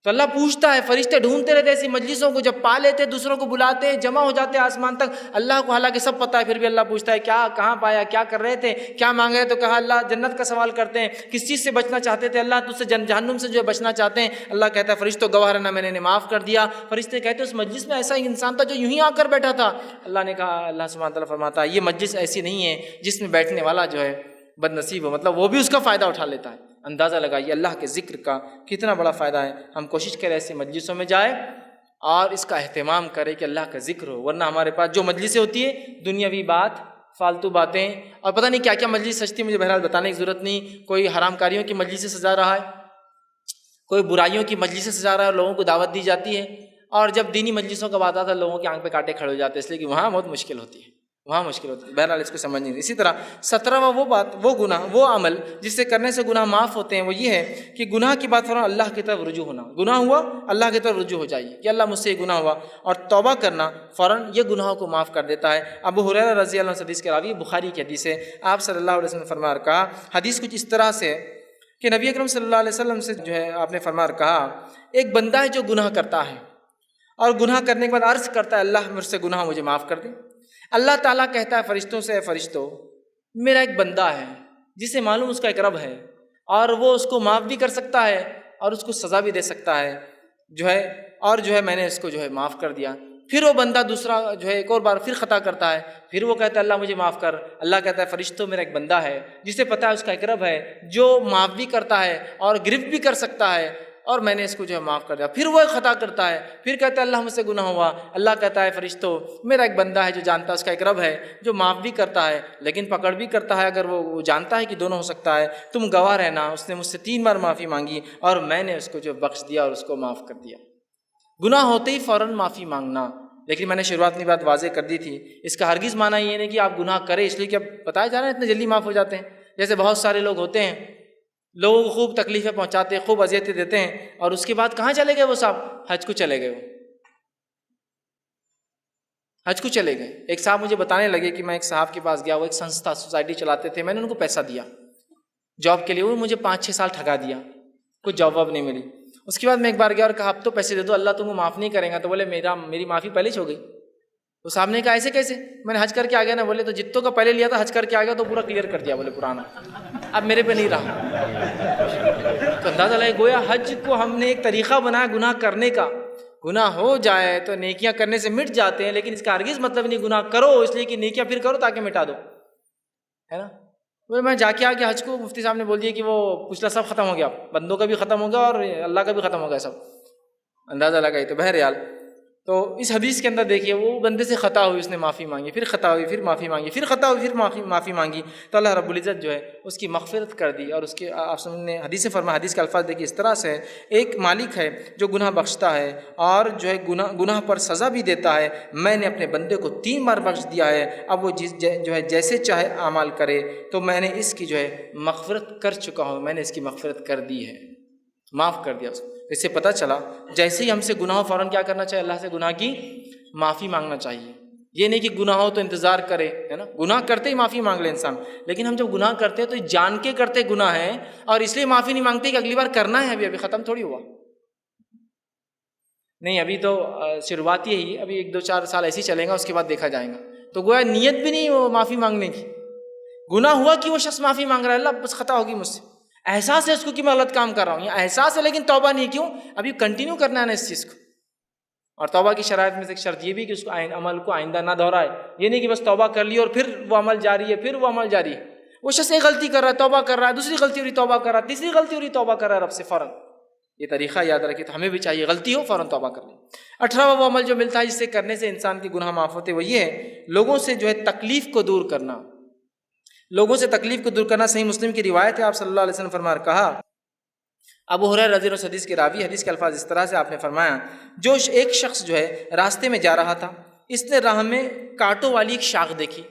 تو اللہ پوچھتا ہے, فرشتے ڈھونڈتے رہتے ایسی مجلسوں کو, جب پا لیتے دوسروں کو بلاتے, جمع ہو جاتے آسمان تک. اللہ کو حالانکہ سب پتہ ہے, پھر بھی اللہ پوچھتا ہے کیا, کہاں پایا, کیا کر رہے تھے, کیا مانگ رہے. تو کہا اللہ جنت کا سوال کرتے ہیں, کس چیز سے بچنا چاہتے تھے, اللہ تجھ سے جہنم سے جو ہے بچنا چاہتے ہیں. اللہ کہتا ہے فرشتوں گواہ رہنا, میں نے معاف کر دیا. فرشتے کہتے ہیں اس مجلس میں ایسا انسان تھا جو یوں ہی آ کر بیٹھا تھا. اللہ نے کہا, اللہ سبحانہ وتعالیٰ فرماتا ہے یہ مجلس ایسی نہیں ہے جس میں بیٹھنے والا جو ہے بد نصیب ہو, مطلب وہ بھی اس کا فائدہ اٹھا لیتا ہے. اندازہ لگائیے اللہ کے ذکر کا کتنا بڑا فائدہ ہے. ہم کوشش کریں ایسی مجلسوں میں جائیں اور اس کا اہتمام کریں کہ اللہ کا ذکر ہو. ورنہ ہمارے پاس جو مجلسیں ہوتی ہے دنیاوی بات, فالتو باتیں, اور پتہ نہیں کیا کیا مجلس سجتی, مجھے بہرحال بتانے کی ضرورت نہیں. کوئی حرام کاریوں کی مجلسیں سجا رہا ہے, کوئی برائیوں کی مجلسیں سجا رہا ہے, لوگوں کو دعوت دی جاتی ہے. اور جب دینی مجلسوں کا بات آتا ہے لوگوں کی آنکھ پہ کانٹے کھڑے ہو جاتے ہیں, اس لیے کہ وہاں بہت مشکل ہوتی ہے, وہاں مشکل ہوتی ہے. بہرحال اس کو سمجھ نہیں. اسی طرح 17واں وہ بات, وہ گناہ, وہ عمل جس سے کرنے سے گناہ معاف ہوتے ہیں, وہ یہ ہے کہ گناہ کی بات فوراً اللہ کی طرف رجوع ہونا. گناہ ہوا, اللہ کی طرف رجوع ہو جائیے کہ اللہ مجھ سے یہ گناہ ہوا, اور توبہ کرنا فوراً یہ گناہوں کو معاف کر دیتا ہے. ابو ہریرہ رضی اللہ عنہ حدیث کے راوی, بخاری کی حدیث ہے, آپ صلی اللہ علیہ وسلم نے فرمایا کہا, حدیث کچھ اس طرح سے کہ نبی اکرم صلی اللہ علیہ وسلم سے جو ہے آپ نے فرمایا کہا, ایک بندہ ہے جو گناہ کرتا ہے اور گناہ کرنے کے بعد عرض کرتا ہے اللہ مجھ سے گناہ مجھے معاف کر دے. اللہ تعالیٰ کہتا ہے فرشتوں سے, اے فرشتوں میرا ایک بندہ ہے جسے معلوم اس کا ایک رب ہے, اور وہ اس کو معاف بھی کر سکتا ہے اور اس کو سزا بھی دے سکتا ہے جو ہے, اور جو ہے میں نے اس کو جو ہے معاف کر دیا. پھر وہ بندہ دوسرا جو ہے ایک اور بار پھر خطا کرتا ہے, پھر وہ کہتا ہے اللہ مجھے معاف کر. اللہ کہتا ہے فرشتوں میرا ایک بندہ ہے جسے پتہ ہے اس کا ایک رب ہے جو معاف بھی کرتا ہے اور گرفت بھی کر سکتا ہے, اور میں نے اس کو جو ہے معاف کر دیا. پھر وہ ایک خطا کرتا ہے, پھر کہتا ہے اللہ مجھ سے گناہ ہوا. اللہ کہتا ہے فرشتوں میرا ایک بندہ ہے جو جانتا ہے اس کا ایک رب ہے جو معاف بھی کرتا ہے لیکن پکڑ بھی کرتا ہے اگر وہ جانتا ہے کہ دونوں ہو سکتا ہے. تم گواہ رہنا, اس نے مجھ سے 3 بار معافی مانگی اور میں نے اس کو جو بخش دیا اور اس کو معاف کر دیا. گناہ ہوتے ہی فوراً معافی مانگنا. لیکن میں نے شروعات میں بات واضح کر دی تھی, اس کا ہرگز معنی یہ نہیں کہ آپ گناہ کریں اس لیے کہ اب بتایا جا رہا ہے اتنے جلدی معاف ہو جاتے ہیں. جیسے بہت سارے لوگ ہوتے ہیں, لوگوں کو خوب تکلیفیں پہنچاتے ہیں, خوب اذیتیں دیتے ہیں, اور اس کے بعد کہاں چلے گئے وہ صاحب, حج کو چلے گئے, وہ حج کو چلے گئے. ایک صاحب مجھے بتانے لگے کہ میں ایک صاحب کے پاس گیا, وہ ایک سنستھا سوسائٹی چلاتے تھے, میں نے ان کو پیسہ دیا جاب کے لیے, وہ مجھے 5-6 سال ٹھگا دیا, کوئی جاب واب نہیں ملی. اس کے بعد میں ایک بار گیا اور کہا اب تو پیسے دے دو, اللہ تم کو معاف نہیں کرے گا. تو بولے میری معافی پہلے ہی ہو گئی. تو صاحب نے کہا ایسے کیسے, میں نے حج کر کے آ گیا نا. بولے تو جتوں کا پہلے لیا تھا حج کر کے آ گیا تو پورا کلیئر کر دیا, بولے پرانا اب میرے پہ نہیں رہا. تو اندازہ لگے گویا حج کو ہم نے ایک طریقہ بنایا گناہ کرنے کا. گناہ ہو جائے تو نیکیاں کرنے سے مٹ جاتے ہیں, لیکن اس کا ہرگز مطلب نہیں گناہ کرو اس لیے کہ نیکیاں پھر کرو تاکہ مٹا دو, ہے نا. میں جا کے آ کے حج کو مفتی صاحب نے بول دیا کہ وہ پچھلا سب ختم ہو گیا, بندوں کا بھی ختم ہو گیا اور اللہ کا بھی ختم ہو گیا سب. اندازہ لگائی. تو بہرحال تو اس حدیث کے اندر دیکھیے, وہ بندے سے خطا ہوئی, اس نے معافی مانگی, پھر خطا ہوئی, پھر معافی مانگی, پھر خطا ہوئی, پھر معافی مانگی, تو اللہ رب العزت جو ہے اس کی مغفرت کر دی. اور اس کے آپ نے حدیث فرمایا, حدیث کے الفاظ دیکھیے اس طرح سے, ایک مالک ہے جو گناہ بخشتا ہے اور جو ہے گناہ پر سزا بھی دیتا ہے. میں نے اپنے بندے کو 3 بار بخش دیا ہے, اب وہ جو ہے جیسے چاہے اعمال کرے, تو میں نے اس کی جو ہے مغفرت کر چکا ہوں, میں نے اس کی مغفرت کر دی ہے, معاف کر دیا اس کو. اس سے پتہ چلا جیسے ہی ہم سے گناہ ہو فوراً کیا کرنا چاہیے, اللہ سے گناہ کی معافی مانگنا چاہیے. یہ نہیں کہ گناہ ہو تو انتظار کرے, ہے نا, گناہ کرتے ہی معافی مانگ لے انسان. لیکن ہم جب گناہ کرتے ہیں تو جان کے کرتے گناہ ہیں اور اس لیے معافی نہیں مانگتے کہ اگلی بار کرنا ہے, ابھی ختم تھوڑی ہوا. نہیں, ابھی تو شروعات ہی ہے, ابھی 1-2-4 سال ایسے ہی چلیں گا, اس کے بعد دیکھا جائے گا. تو گویا نیت بھی نہیں وہ معافی مانگنے کی. گناہ ہوا کہ وہ شخص معافی مانگ رہا ہے, اللہ بس خطا ہوگی مجھ سے, احساس ہے اس کو کہ میں غلط کام کر رہا ہوں, یہ احساس ہے, لیکن توبہ نہیں. کیوں, ابھی کنٹینیو کرنا ہے نا اس چیز کو. اور توبہ کی شرائط میں سے ایک شرط یہ بھی کہ اس کو عمل کو آئندہ نہ دہرائے. یہ نہیں کہ بس توبہ کر لی اور پھر وہ عمل جاری ہے, پھر وہ عمل جاری ہے. وہ شخص ایک غلطی کر رہا ہے, توبہ کر رہا ہے, دوسری غلطی ہو رہی, توبہ کر رہا ہے, تیسری غلطی ہو رہی, توبہ کر رہا ہے رب سے فوراً. یہ طریقہ یاد رکھیے. تو ہمیں بھی چاہیے غلطی ہو فوراً توبہ کر لیں. 18واں وہ عمل جو ملتا ہے جس سے کرنے سے انسان کے گناہ معاف ہوتے, وہ یہ ہے لوگوں سے جو ہے تکلیف کو دور کرنا. لوگوں سے تکلیف کو دور کرنا. صحیح مسلم کی روایت ہے, آپ صلی اللہ علیہ وسلم فرمایا کہا ابو ہریرہ رضی اللہ عنہ حدیث کے راوی، حدیث کے الفاظ اس طرح سے آپ نے فرمایا، جو ایک شخص جو ہے راستے میں جا رہا تھا، اس نے راہ میں کانٹوں والی ایک شاخ دیکھی،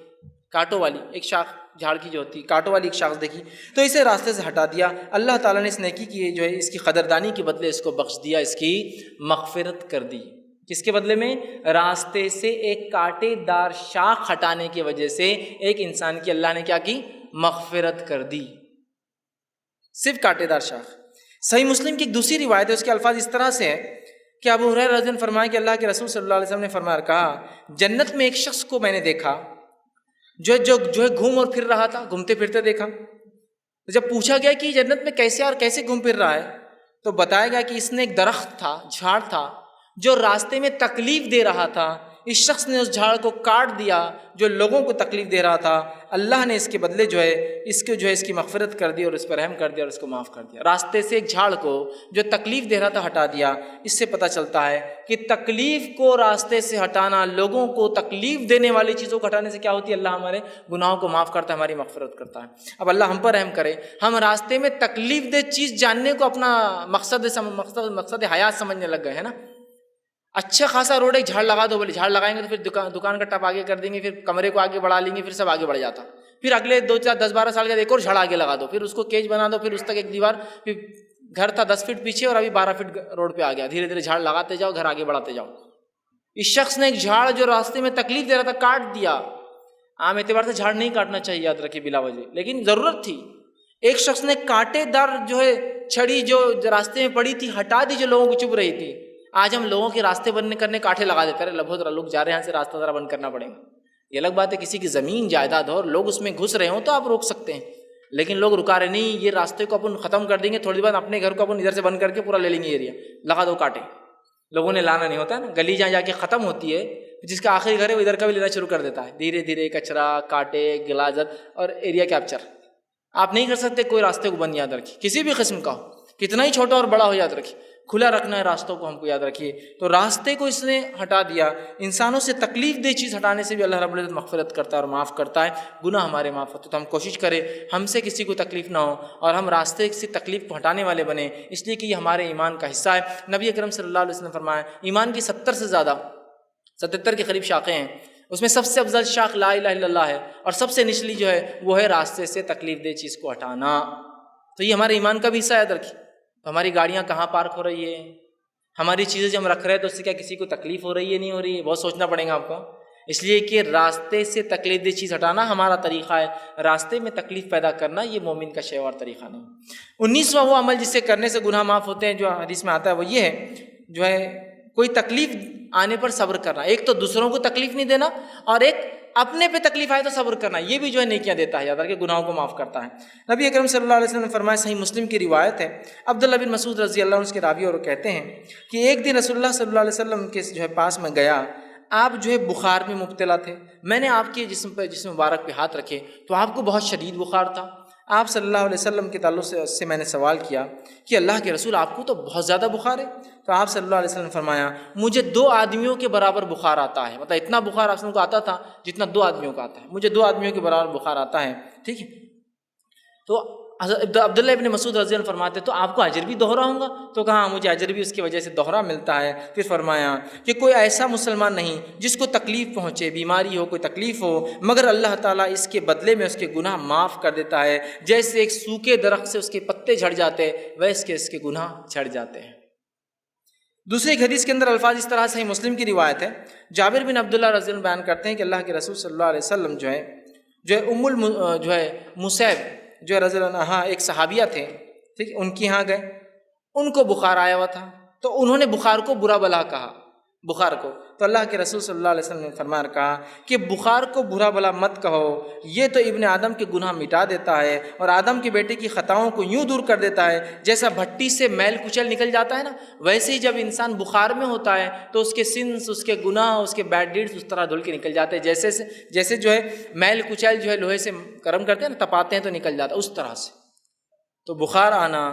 کانٹوں والی ایک شاخ جھاڑ کی جو ہوتی، کانٹوں والی ایک شاخ دیکھی تو اسے راستے سے ہٹا دیا۔ اللہ تعالیٰ نے اس نیکی کی جو ہے اس کی قدردانی کے بدلے اس کو بخش دیا، اس کی مغفرت کر دی۔ کس کے بدلے میں؟ راستے سے ایک کانٹے دار شاخ ہٹانے کی وجہ سے ایک انسان کی اللہ نے کیا کی؟ مغفرت کر دی، صرف کانٹے دار شاخ۔ صحیح مسلم کی ایک دوسری روایت ہے، اس کے الفاظ اس طرح سے ہے کہ ابو ہریرہ رضی اللہ عنہ فرمایا کہ اللہ کے رسول صلی اللہ علیہ وسلم نے فرمایا، کہا جنت میں ایک شخص کو میں نے دیکھا جو ہے گھوم اور پھر رہا تھا، گھومتے پھرتے دیکھا۔ جب پوچھا گیا کہ جنت میں کیسے اور کیسے گھوم پھر رہا ہے تو بتایا گیا کہ اس نے ایک درخت تھا، جھاڑ تھا جو راستے میں تکلیف دے رہا تھا، اس شخص نے اس جھاڑ کو کاٹ دیا جو لوگوں کو تکلیف دے رہا تھا، اللہ نے اس کے بدلے جو ہے اس کی مغفرت کر دی اور اس پر رحم کر دیا اور اس کو معاف کر دیا۔ راستے سے ایک جھاڑ کو جو تکلیف دے رہا تھا ہٹا دیا۔ اس سے پتہ چلتا ہے کہ تکلیف کو راستے سے ہٹانا، لوگوں کو تکلیف دینے والی چیزوں کو ہٹانے سے کیا ہوتی ہے؟ اللہ ہمارے گناہوں کو معاف کرتا ہے، ہماری مغفرت کرتا ہے۔ اب اللہ ہم پر رحم کرے، ہم راستے میں تکلیف دہ چیز جاننے کو اپنا مقصد حیات سمجھنے لگ گئے ہیں نا۔ اچھا خاصا روڈ ایک جھاڑ لگا دو، بولے جھاڑ لگائیں گے تو پھر دکان کا ٹپ آگے کر دیں گے، پھر کمرے کو آگے بڑھا لیں گے، پھر سب آگے بڑھ جاتا۔ پھر اگلے 2 4 10 12 سال کے بعد ایک اور جھاڑ آگے لگا دو، پھر اس کو کیج بنا دو، پھر اس تک ایک دیوار، پھر گھر تھا 10 فٹ پیچھے اور ابھی 12 فٹ روڈ پہ آ گیا، دھیرے دھیرے جھاڑ لگاتے جاؤ، گھر آگے بڑھاتے جاؤ۔ اس شخص نے ایک جھاڑ جو راستے میں تکلیف دے رہا تھا کاٹ دیا۔ عام اعتبار سے جھاڑ نہیں کاٹنا چاہیے، یاد رکھیے، بلا وجہ، لیکن ضرورت تھی۔ ایک شخص نے کانٹے دار جو ہے چھڑی جو راستے میں پڑی تھی ہٹا دی، جو لوگوں کو چبھ رہی تھی۔ آج ہم لوگوں کے راستے بند کرنے کانٹے لگا دیتے ہیں، لبھو ذرا لوگ جا رہے ہیں، یہاں سے راستہ ذرا بند کرنا پڑے گا۔ یہ الگ بات ہے کسی کی زمین جائیداد ہو اور لوگ اس میں گھس رہے ہوں تو آپ روک سکتے ہیں، لیکن لوگ رکا رہے نہیں، یہ راستے کو اپن ختم کر دیں گے، تھوڑی دیر بعد اپنے گھر کو اپن ادھر سے بند کر کے پورا لے لیں گے ایریا، لگا دو کانٹے۔ لوگوں نے لانا نہیں ہوتا ہے نا، گلی جہاں جا کے ختم ہوتی ہے، جس کا آخری گھر ہے وہ ادھر کا بھی لینا شروع کر دیتا ہے، دھیرے دھیرے کچرا، کانٹے، غلاظت اور ایریا کیپچر۔ آپ نہیں کر سکتے کوئی راستے کو بند، یاد رکھیے، کسی بھی قسم کا ہو، کتنا ہی چھوٹا اور بڑا ہو، یاد رکھیے کھلا رکھنا ہے راستوں کو، ہم کو یاد رکھیے۔ تو راستے کو اس نے ہٹا دیا۔ انسانوں سے تکلیف دہ چیز ہٹانے سے بھی اللہ رب العزت مغفرت کرتا ہے اور معاف کرتا ہے، گناہ ہمارے معاف ہوتے۔ تو ہم کوشش کریں ہم سے کسی کو تکلیف نہ ہو اور ہم راستے سے تکلیف کو ہٹانے والے بنیں، اس لیے کہ یہ ہمارے ایمان کا حصہ ہے۔ نبی اکرم صلی اللہ علیہ وسلم نے فرمایا ایمان کی 70 سے زیادہ 77 کے قریب شاخیں ہیں، اس میں سب سے افضل شاخ لا الہ الا اللہ ہے، اور سب سے نچلی جو ہے وہ ہے راستے سے تکلیف دہ چیز کو ہٹانا۔ تو یہ ہمارے ایمان کا بھی حصہ یاد رکھیے۔ تو ہماری گاڑیاں کہاں پارک ہو رہی ہے، ہماری چیزیں جو ہم رکھ رہے ہیں تو اس سے کیا کسی کو تکلیف ہو رہی ہے نہیں ہو رہی ہے، بہت سوچنا پڑے گا آپ کو، اس لیے کہ راستے سے تکلیف دہ چیز ہٹانا ہمارا طریقہ ہے، راستے میں تکلیف پیدا کرنا یہ مومن کا شیوار طریقہ نہیں۔ 19واں وہ عمل جس سے کرنے سے گناہ معاف ہوتے ہیں جو حدیث میں آتا ہے وہ یہ ہے، جو ہے کوئی تکلیف آنے پر صبر کرنا۔ ایک تو دوسروں کو تکلیف نہیں دینا، اور ایک اپنے پہ تکلیف آئے تو صبر کرنا، یہ بھی جو ہے نیکیاں دیتا ہے، یاد رکھیں گناہوں کو معاف کرتا ہے۔ نبی اکرم صلی اللہ علیہ وسلم نے فرمایا، صحیح مسلم کی روایت ہے، عبداللہ بن مسعود رضی اللہ عنہ اس کے راوی اور کہتے ہیں کہ ایک دن رسول اللہ صلی اللہ علیہ وسلم کے جو ہے پاس میں گیا، آپ جو ہے بخار میں مبتلا تھے، میں نے آپ کے جسم مبارک پہ ہاتھ رکھے تو آپ کو بہت شدید بخار تھا۔ آپ صلی اللہ علیہ وسلم کے تعلق سے میں نے سوال کیا کہ اللہ کے رسول آپ کو تو بہت زیادہ بخار ہے، تو آپ صلی اللہ علیہ وسلم نے فرمایا مجھے 2 آدمیوں کے برابر بخار آتا ہے، مطلب اتنا بخار آپ کو آتا تھا جتنا 2 آدمیوں کا آتا ہے، مجھے 2 آدمیوں کے برابر بخار آتا ہے، ٹھیک ہے۔ تو عبداللہ ابن مسعود رضی اللہ عنہ فرماتے تو آپ کو اجر بھی دوہرا ہوں گا، تو کہا مجھے اجر بھی اس کی وجہ سے دوہرا ملتا ہے۔ پھر فرمایا کہ کوئی ایسا مسلمان نہیں جس کو تکلیف پہنچے، بیماری ہو، کوئی تکلیف ہو، مگر اللہ تعالیٰ اس کے بدلے میں اس کے گناہ معاف کر دیتا ہے، جیسے ایک سوکھے درخت سے اس کے پتے جھڑ جاتے ویسے اس کے گناہ جھڑ جاتے ہیں۔ دوسری ایک حدیث کے اندر الفاظ اس طرح سے صحیح مسلم کی روایت ہے، جابر بن عبداللہ رضی اللہ عنہ بیان کرتے ہیں کہ اللہ کے رسول صلی اللہ علیہ وسلم جو ہے مصعب جو رضی اللہ عنہ ایک صحابیہ تھے، ٹھیک، ان کے یہاں گئے، ان کو بخار آیا ہوا تھا، تو انہوں نے بخار کو برا بلا کہا، بخار کو، تو اللہ کے رسول صلی اللہ علیہ وسلم نے فرمایا کہا کہ بخار کو برا بلا مت کہو، یہ تو ابن آدم کے گناہ مٹا دیتا ہے اور آدم کے بیٹے کی خطاؤں کو یوں دور کر دیتا ہے جیسا بھٹی سے میل کچل نکل جاتا ہے نا، ویسے ہی جب انسان بخار میں ہوتا ہے تو اس کے سنس، اس کے گناہ، اس کے بیڈ ڈیڈز اس طرح دھل کے نکل جاتے ہیں، جیسے جو ہے میل کچل جو ہے لوہے سے گرم کرتے ہیں نا، تپاتے ہیں تو نکل جاتا ہے، اس طرح سے۔ تو بخار آنا،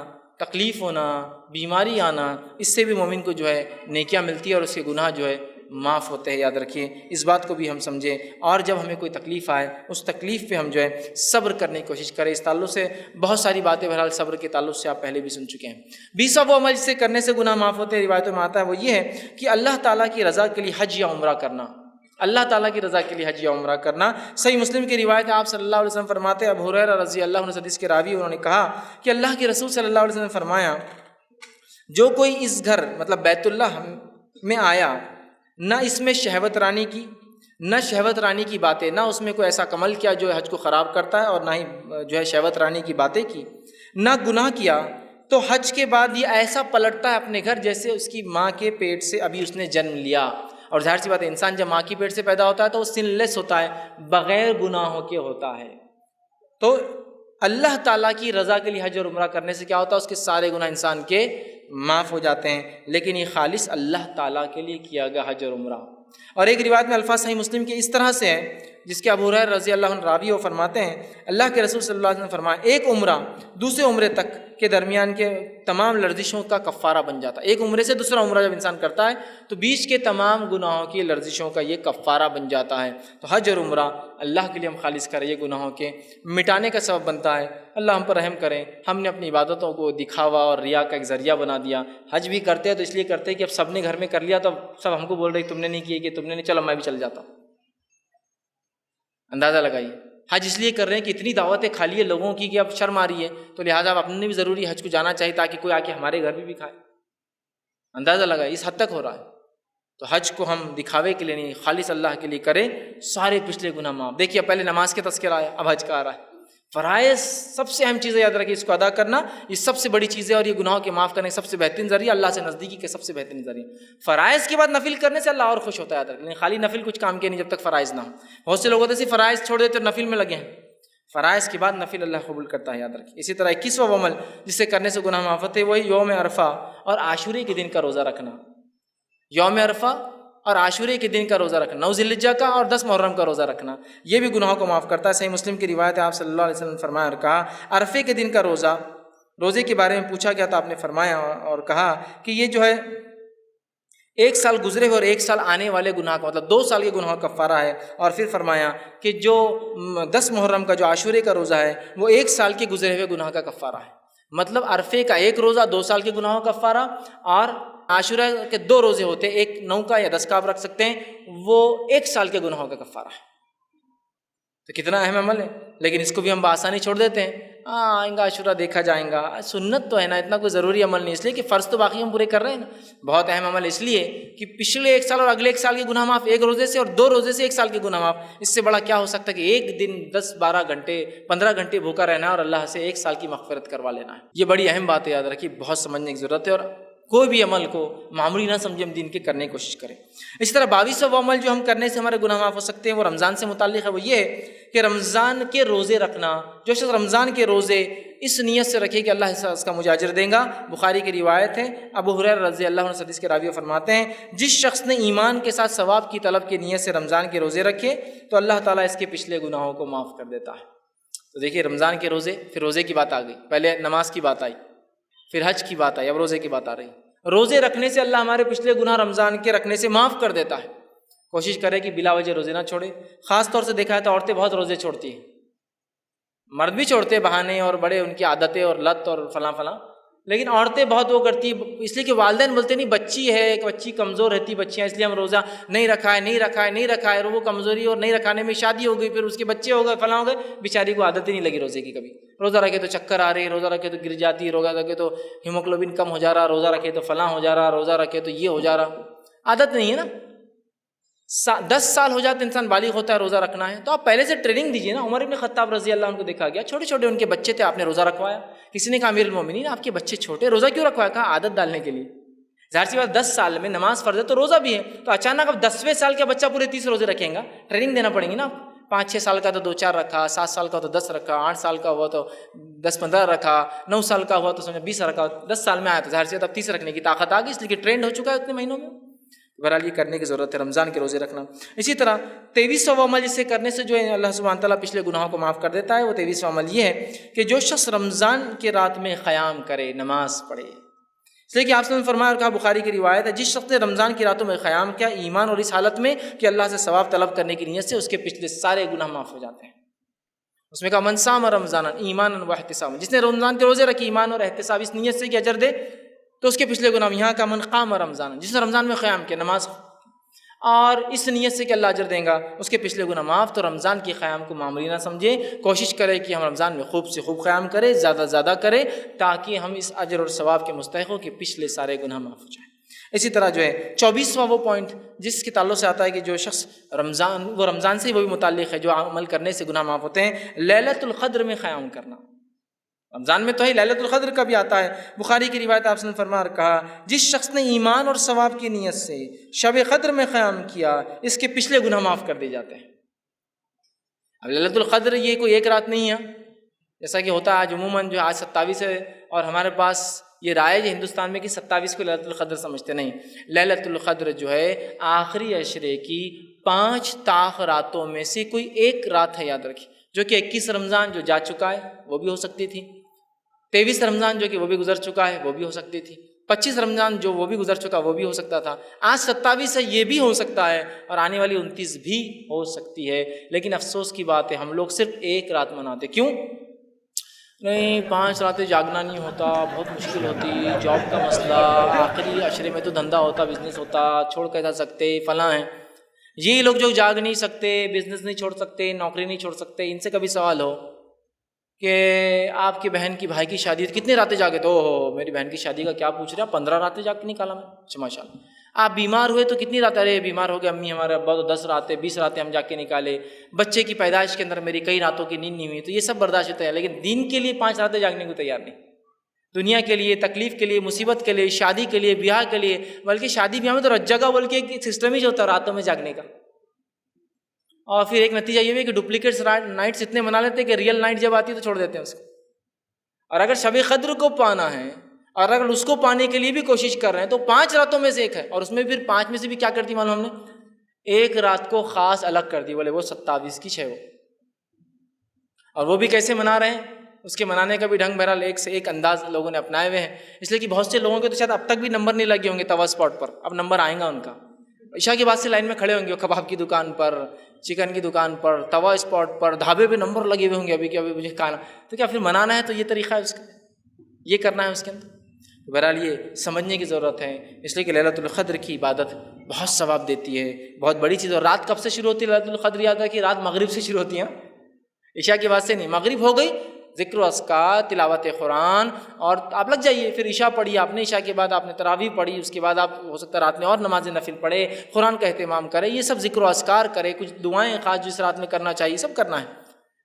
تکلیف ہونا، بیماری آنا، اس سے بھی مومن کو جو ہے نیکیاں ملتی ہے اور اس کے گناہ جو ہے معاف ہوتے ہیں، یاد رکھیے اس بات کو بھی ہم سمجھیں۔ اور جب ہمیں کوئی تکلیف آئے اس تکلیف پہ ہم جو ہے صبر کرنے کی کوشش کریں۔ اس تعلق سے بہت ساری باتیں بہرحال صبر کے تعلق سے آپ پہلے بھی سن چکے ہیں۔ 20واں وہ عمل جسے کرنے سے گناہ معاف ہوتے ہیں، روایتوں میں آتا ہے، وہ یہ ہے کہ اللہ تعالیٰ کی رضا کے لیے حج یا عمرہ کرنا، اللہ تعالیٰ کی رضا کے لیے حج یا عمرہ کرنا۔ صحیح مسلم کی روایت ہے، آپ صلی اللہ علیہ وسلم فرماتے ہیں، ابو ہریرہ رضی اللہ عنہ حدیث کے راوی، انہوں نے کہا کہ اللہ کے رسول صلی اللہ علیہ وسلم نے فرمایا، جو کوئی اس گھر مطلب بیت اللہ میں آیا، نہ اس میں شہوت رانی کی، نہ شہوت رانی کی باتیں، نہ اس میں کوئی ایسا عمل کیا جو حج کو خراب کرتا ہے، اور نہ ہی جو ہے شہوت رانی کی باتیں کی، نہ گناہ کیا، تو حج کے بعد یہ ایسا پلٹتا ہے اپنے گھر جیسے اس کی ماں کے پیٹ سے ابھی اس نے جنم لیا۔ اور ظاہر سی بات ہے، انسان جب ماں کی پیٹ سے پیدا ہوتا ہے تو وہ سن لیس ہوتا ہے، بغیر گناہوں کے ہوتا ہے۔ تو اللہ تعالیٰ کی رضا کے لیے حج اور عمرہ کرنے سے کیا ہوتا ہے، اس کے سارے گناہ انسان کے معاف ہو جاتے ہیں، لیکن یہ خالص اللہ تعالیٰ کے لیے کیا گیا حج اور عمرہ۔ اور ایک روایت میں الفاظ صحیح مسلم کے اس طرح سے ہے، جس کے ابو ہریرہ رضی اللہ عنہ راوی وہ فرماتے ہیں، اللہ کے رسول صلی اللہ علیہ وسلم نے فرمایا، ایک عمرہ دوسرے عمرے تک کے درمیان کے تمام لرزشوں کا کفارہ بن جاتا ہے۔ ایک عمرے سے دوسرا عمرہ جب انسان کرتا ہے تو بیچ کے تمام گناہوں کی لرزشوں کا یہ کفارہ بن جاتا ہے۔ تو حج اور عمرہ اللہ کے لیے ہم خالص کریں، یہ گناہوں کے مٹانے کا سبب بنتا ہے۔ اللہ ہم پر رحم کریں، ہم نے اپنی عبادتوں کو دکھاوا اور ریا کا ایک ذریعہ بنا دیا۔ حج بھی کرتے ہیں تو اس لیے کرتے ہیں کہ اب سب نے گھر میں کر لیا تو سب ہم کو بول رہے تم نے نہیں کیے، کہ تم نے نہیں، چلو میں بھی چل جاتا ہوں۔ اندازہ لگائیے، حج اس لیے کر رہے ہیں کہ اتنی دعوتیں کھا لی ہے لوگوں کی کہ اب شرم آ رہی ہے، تو لہٰذا اب اپنے بھی ضروری حج کو جانا چاہیے تاکہ کوئی آ کے ہمارے گھر بھی کھائے۔ اندازہ لگائیے اس حد تک ہو رہا ہے۔ تو حج کو ہم دکھاوے کے لیے نہیں، خالص اللہ کے لیے کریں، سارے پچھلے گناہ معاف۔ دیکھیے پہلے نماز کے تذکرہ آیا، اب حج کا آ رہا ہے۔ فرائض سب سے اہم چیزیں یاد رکھیے، اس کو ادا کرنا یہ سب سے بڑی چیز ہے، اور یہ گناہوں کے معاف کرنے کا سب سے بہترین ذریعہ، اللہ سے نزدیکی کے سب سے بہترین ذریعہ۔ فرائض کے بعد نفل کرنے سے اللہ اور خوش ہوتا ہے، یاد رکھیں، لیکن خالی نفل کچھ کام کے نہیں جب تک فرائض نہ ہو۔ بہت سے لوگ ہوتے ہیں فرائض چھوڑ دیتے اور نفل میں لگے ہیں، فرائض کے بعد نفل اللہ قبول کرتا ہے، یاد رکھیں۔ اسی طرح 21واں عمل جسے کرنے سے گناہ معاف ہوتے ہیں، وہی یوم عرفہ اور عاشورے کے دن کا روزہ رکھنا۔ یوم عرفہ اور عاشورے کے دن کا روزہ رکھنا، 9 ذی الحجہ کا اور 10 محرم کا روزہ رکھنا، یہ بھی گناہوں کو معاف کرتا ہے۔ صحیح مسلم کی روایت ہے، آپ صلی اللہ علیہ وسلم نے فرمایا اور کہا، عرفے کے دن کا روزے کے بارے میں پوچھا گیا تو آپ نے فرمایا اور کہا کہ یہ جو ہے 1 سال گزرے ہوئے اور 1 سال آنے والے گناہ کا مطلب 2 سال کے گناہ کا کفارہ ہے۔ اور پھر فرمایا کہ جو 10 محرم کا جو عاشورے کا روزہ ہے وہ 1 سال کے گزرے ہوئے گناہ کا کفارہ ہے۔ مطلب عرفے کا ایک روزہ 2 سال کے گناہوں کا کفارہ، اور عاشورہ کے 2 روزے ہوتے ہیں، ایک 9 کا یا 10 کا آپ رکھ سکتے ہیں، وہ 1 سال کے گناہوں کا کفارہ ہے۔ تو کتنا اہم عمل ہے، لیکن اس کو بھی ہم بآسانی چھوڑ دیتے ہیں، آئیں گا عاشورہ دیکھا جائیں گا، سنت تو ہے نا، اتنا کوئی ضروری عمل نہیں، اس لیے کہ فرض تو باقی ہم پورے کر رہے ہیں نا۔ بہت اہم عمل اس لیے کہ پچھلے 1 سال اور اگلے 1 سال کے گناہ معاف، 1 روزے سے اور 2 روزے سے 1 سال کے گناہ معاف، اس سے بڑا کیا ہو سکتا ہے کہ ایک دن 10-12 گھنٹے 15 گھنٹے بھوکا رہنا ہے اور اللہ سے 1 سال کی مغفرت کروا لینا ہے۔ یہ بڑی اہم بات ہے، یاد رکھیے، بہت سمجھنے کی ضرورت ہے، اور کوئی بھی عمل کو معمولی نہ سمجھے، ہم دین کے کرنے کی کوشش کریں۔ اسی طرح 22واں عمل جو ہم کرنے سے ہمارے گناہ معاف ہو سکتے ہیں وہ رمضان سے متعلق ہے، وہ یہ ہے کہ رمضان کے روزے رکھنا۔ جو شخص رمضان کے روزے اس نیت سے رکھے کہ اللہ اس کا مجھے اجر دے گا، بخاری کی روایت ہے، ابو ہریرہ رضی اللہ عنہ حدیث کے راوی فرماتے ہیں، جس شخص نے ایمان کے ساتھ ثواب کی طلب کی نیت سے رمضان کے روزے رکھے تو اللہ تعالیٰ اس کے پچھلے گناہوں کو معاف کر دیتا ہے۔ تو دیکھیے رمضان کے روزے، پھر روزے کی بات آ گئی، پہلے نماز کی بات آئی، پھر حج کی بات آئی، اب روزے کی بات آ رہی۔ روزے رکھنے سے اللہ ہمارے پچھلے گناہ رمضان کے رکھنے سے معاف کر دیتا ہے۔ کوشش کرے کہ بلا وجہ روزے نہ چھوڑے۔ خاص طور سے دیکھا ہے تو عورتیں بہت روزے چھوڑتی ہیں، مرد بھی چھوڑتے بہانے اور بڑے ان کی عادتیں اور لت اور فلاں فلاں، لیکن عورتیں بہت وہ کرتی ہیں، اس لیے کہ والدین بولتے نہیں بچی ہے، ایک بچی کمزور رہتی بچیاں، اس لیے ہم روزہ نہیں رکھا ہے، اور وہ کمزوری اور نہیں رکھانے میں شادی ہو گئی، پھر اس کے بچے ہو گئے، فلاں ہو گئے، بیچاری کو عادت ہی نہیں لگی روزے کی کبھی۔ روزہ رکھے تو چکر آ رہے، روزہ رکھے تو گر جاتی، روزہ رکھے تو ہیموگلوبن کم ہو جا رہا، روزہ رکھے تو فلاں ہو جا رہا، روزہ رکھے تو یہ ہو جا رہا، عادت نہیں ہے نا۔ 10 سال ہو جاتے انسان بالغ ہوتا ہے، روزہ رکھنا ہے تو آپ پہلے سے ٹریننگ دیجیے نا۔ عمر بن خطاب رضی اللہ عنہ کو دیکھا گیا، چھوٹے چھوٹے ان کے بچے تھے، آپ نے روزہ رکھوایا۔ کسی نے کہا امیر المومنین آپ کے بچے چھوٹے، روزہ کیوں رکھوایا؟ کہا عادت ڈالنے کے لیے۔ ظاہر سی بات 10 سال میں نماز فرض ہے تو روزہ بھی ہے، تو اچانک اب 10ویں سال کا بچہ پورے 30 روزے رکھیں گا، ٹریننگ دینا پڑیں گی نا۔ 5-6 سال کا تو 2-4 رکھا، 7 سال کا تو 10 رکھا، 8 سال کا ہوا تو 10-15 رکھا، 9 سال کا ہوا تو سمجھو 20 رکھا، 10 سال میں آیا تو ظاہر سی بات اب 30 رکھنے کی طاقت آ گئی، اس لیے کہ ٹرینڈ ہو چکا ہے اتنے مہینوں میں۔ بہرحال یہ کرنے کی ضرورت ہے، رمضان کے روزے رکھنا۔ اسی طرح 23واں عمل جسے کرنے سے جو ہے اللہ سبحانہ تعالیٰ پچھلے گناہوں کو معاف کر دیتا ہے، وہ 23واں عمل یہ ہے کہ جو شخص رمضان کے رات میں قیام کرے، نماز پڑھے، اس لیے کہ آپ نے فرمایا اور کہا، بخاری کی روایت ہے، جس شخص نے رمضان کی راتوں میں قیام کیا ایمان اور اس حالت میں کہ اللہ سے ثواب طلب کرنے کی نیت سے، اس کے پچھلے سارے گناہ معاف ہو جاتے ہیں۔ اس میں کہا من صام رمضان ایمانا واحتسابا، جس نے رمضان کے روزے رکھے ایمان اور احتساب اس نیت سے کہ اجر دے تو اس کے پچھلے گناہ۔ یہاں کا من قام رمضان، جس نے رمضان میں قیام کیا نماز اور اس نیت سے کہ اللہ اجر دیں گا، اس کے پچھلے گناہ معاف۔ تو رمضان کے قیام کو معمولی نہ سمجھے، کوشش کرے کہ ہم رمضان میں خوب سے خوب قیام کریں، زیادہ سے زیادہ کریں، تاکہ ہم اس اجر اور ثواب کے مستحق ہوں کہ پچھلے سارے گناہ معاف ہو جائیں۔ اسی طرح جو ہے 24واں وہ پوائنٹ جس کے تعلق سے آتا ہے کہ جو شخص رمضان سے وہ بھی متعلق ہے جو عمل کرنے سے گناہ معاف ہوتے ہیں، لیلۃ القدر میں قیام کرنا۔ رمضان میں تو ہے، لیلۃ القدر کا بھی آتا ہے۔ بخاری کی روایت آپ نے فرمایا اور کہا، جس شخص نے ایمان اور ثواب کی نیت سے شب قدر میں قیام کیا، اس کے پچھلے گناہ معاف کر دیے جاتے ہیں۔ اب لیلۃ القدر یہ کوئی ایک رات نہیں ہے، جیسا کہ ہوتا ہے آج عموماً جو آج 27 ہے اور ہمارے پاس یہ رائج ہے ہندوستان میں کہ 27 کو لیلۃ القدر سمجھتے نہیں۔ لیلۃ القدر جو ہے آخری عشرے کی 5 طاق راتوں میں سے کوئی ایک رات ہے، یاد رکھیے، جو کہ 21 رمضان جو جا چکا ہے وہ بھی ہو سکتی تھی، 23 رمضان جو کہ وہ بھی گزر چکا ہے وہ بھی ہو سکتی تھی، 25 رمضان جو وہ بھی گزر چکا وہ بھی ہو سکتا تھا، آج 27 ہے یہ بھی ہو سکتا ہے، اور آنے والی 29 بھی ہو سکتی ہے۔ لیکن افسوس کی بات ہے ہم لوگ صرف ایک رات مناتے۔ کیوں؟ نہیں 5 راتیں جاگنا نہیں ہوتا، بہت مشکل ہوتی، جاب کا مسئلہ، آخری عشرے میں تو دھندا ہوتا، بزنس ہوتا، چھوڑ کے جا سکتے، فلاں ہیں۔ یہ لوگ جو جاگ نہیں سکتے، بزنس نہیں چھوڑ سکتے، نوکری نہیں چھوڑ سکتے، ان سے کبھی سوال ہو کہ آپ کی بہن کی بھائی کی شادی کتنی راتیں جاگے؟ تو میری بہن کی شادی کا کیا پوچھ رہے ہیں، 15 راتیں جاگ کے نکالا میں۔ اچھا ماشاء اللہ۔ آپ بیمار ہوئے تو کتنی راتیں؟ ارے بیمار ہو گئے امی ہمارے ابا تو 10 راتیں 20 راتیں ہم جا کے نکالے۔ بچے کی پیدائش کے اندر میری کئی راتوں کی نیند نہیں ہوئی، تو یہ سب برداشت ہوتا ہے، لیکن دین کے لیے 5 راتیں جاگنے کو تیار نہیں، دنیا کے لیے، تکلیف کے لیے، مصیبت کے لیے، شادی کے لیے، بیاہ کے لیے، بلکہ شادی بیاہ میں تو جگہ بول کے ایک سسٹم ہی جو ہوتا ہے راتوں میں جاگنے کا۔ اور پھر ایک نتیجہ یہ بھی کہ ڈپلیکیٹس نائٹس اتنے منا لیتے ہیں کہ ریئل نائٹ جب آتی ہے تو چھوڑ دیتے ہیں اس کو۔ اور اگر شب قدر کو پانا ہے اور اگر اس کو پانے کے لیے بھی کوشش کر رہے ہیں تو 5 راتوں میں سے ایک ہے، اور اس میں پھر 5 میں سے بھی کیا کرتی معلوم ہم نے؟ ایک رات کو خاص الگ کر دی، بولے وہ 27 کی 6 وہ، اور وہ بھی کیسے منا رہے ہیں؟ اس کے منانے کا بھی ڈھنگ بہرحال ایک سے ایک انداز لوگوں نے اپنائے ہوئے ہیں، اس لیے کہ بہت سے لوگوں کے تو شاید اب تک بھی نمبر نہیں لگے ہوں گے توا اسپاٹ پر، اب نمبر آئیں گا ان کا، عشاء کے بعد سے لائن میں کھڑے ہوں گے، کباب کی دکان پر، چکن کی دکان پر، توا اسپاٹ پر، ڈھابے پہ نمبر لگے ہوئے ہوں گے ابھی کہ ابھی مجھے کھانا، تو کیا پھر منانا ہے تو یہ طریقہ ہے اس کا، یہ کرنا ہے اس کے اندر؟ بہرحال یہ سمجھنے کی ضرورت ہے، اس لیے کہ لیلۃ القدر کی عبادت بہت ثواب دیتی ہے، بہت بڑی چیز۔ اور رات کب سے شروع ہوتی ہے لیلۃ القدر؟ یاد ہے کہ رات مغرب سے شروع ہوتی ہے، عشاء کے بعد سے نہیں، مغرب ہو گئی ذکر و اذکار، تلاوت قرآن، اور آپ لگ جائیے، پھر عشاء پڑھی آپ نے، عشاء کے بعد آپ نے تراویح پڑھی، اس کے بعد آپ ہو سکتا ہے رات میں اور نماز نفل پڑھے، قرآن کا اہتمام کرے، یہ سب ذکر و اذکار کرے، کچھ دعائیں خاص جس رات میں کرنا چاہیے سب کرنا ہے۔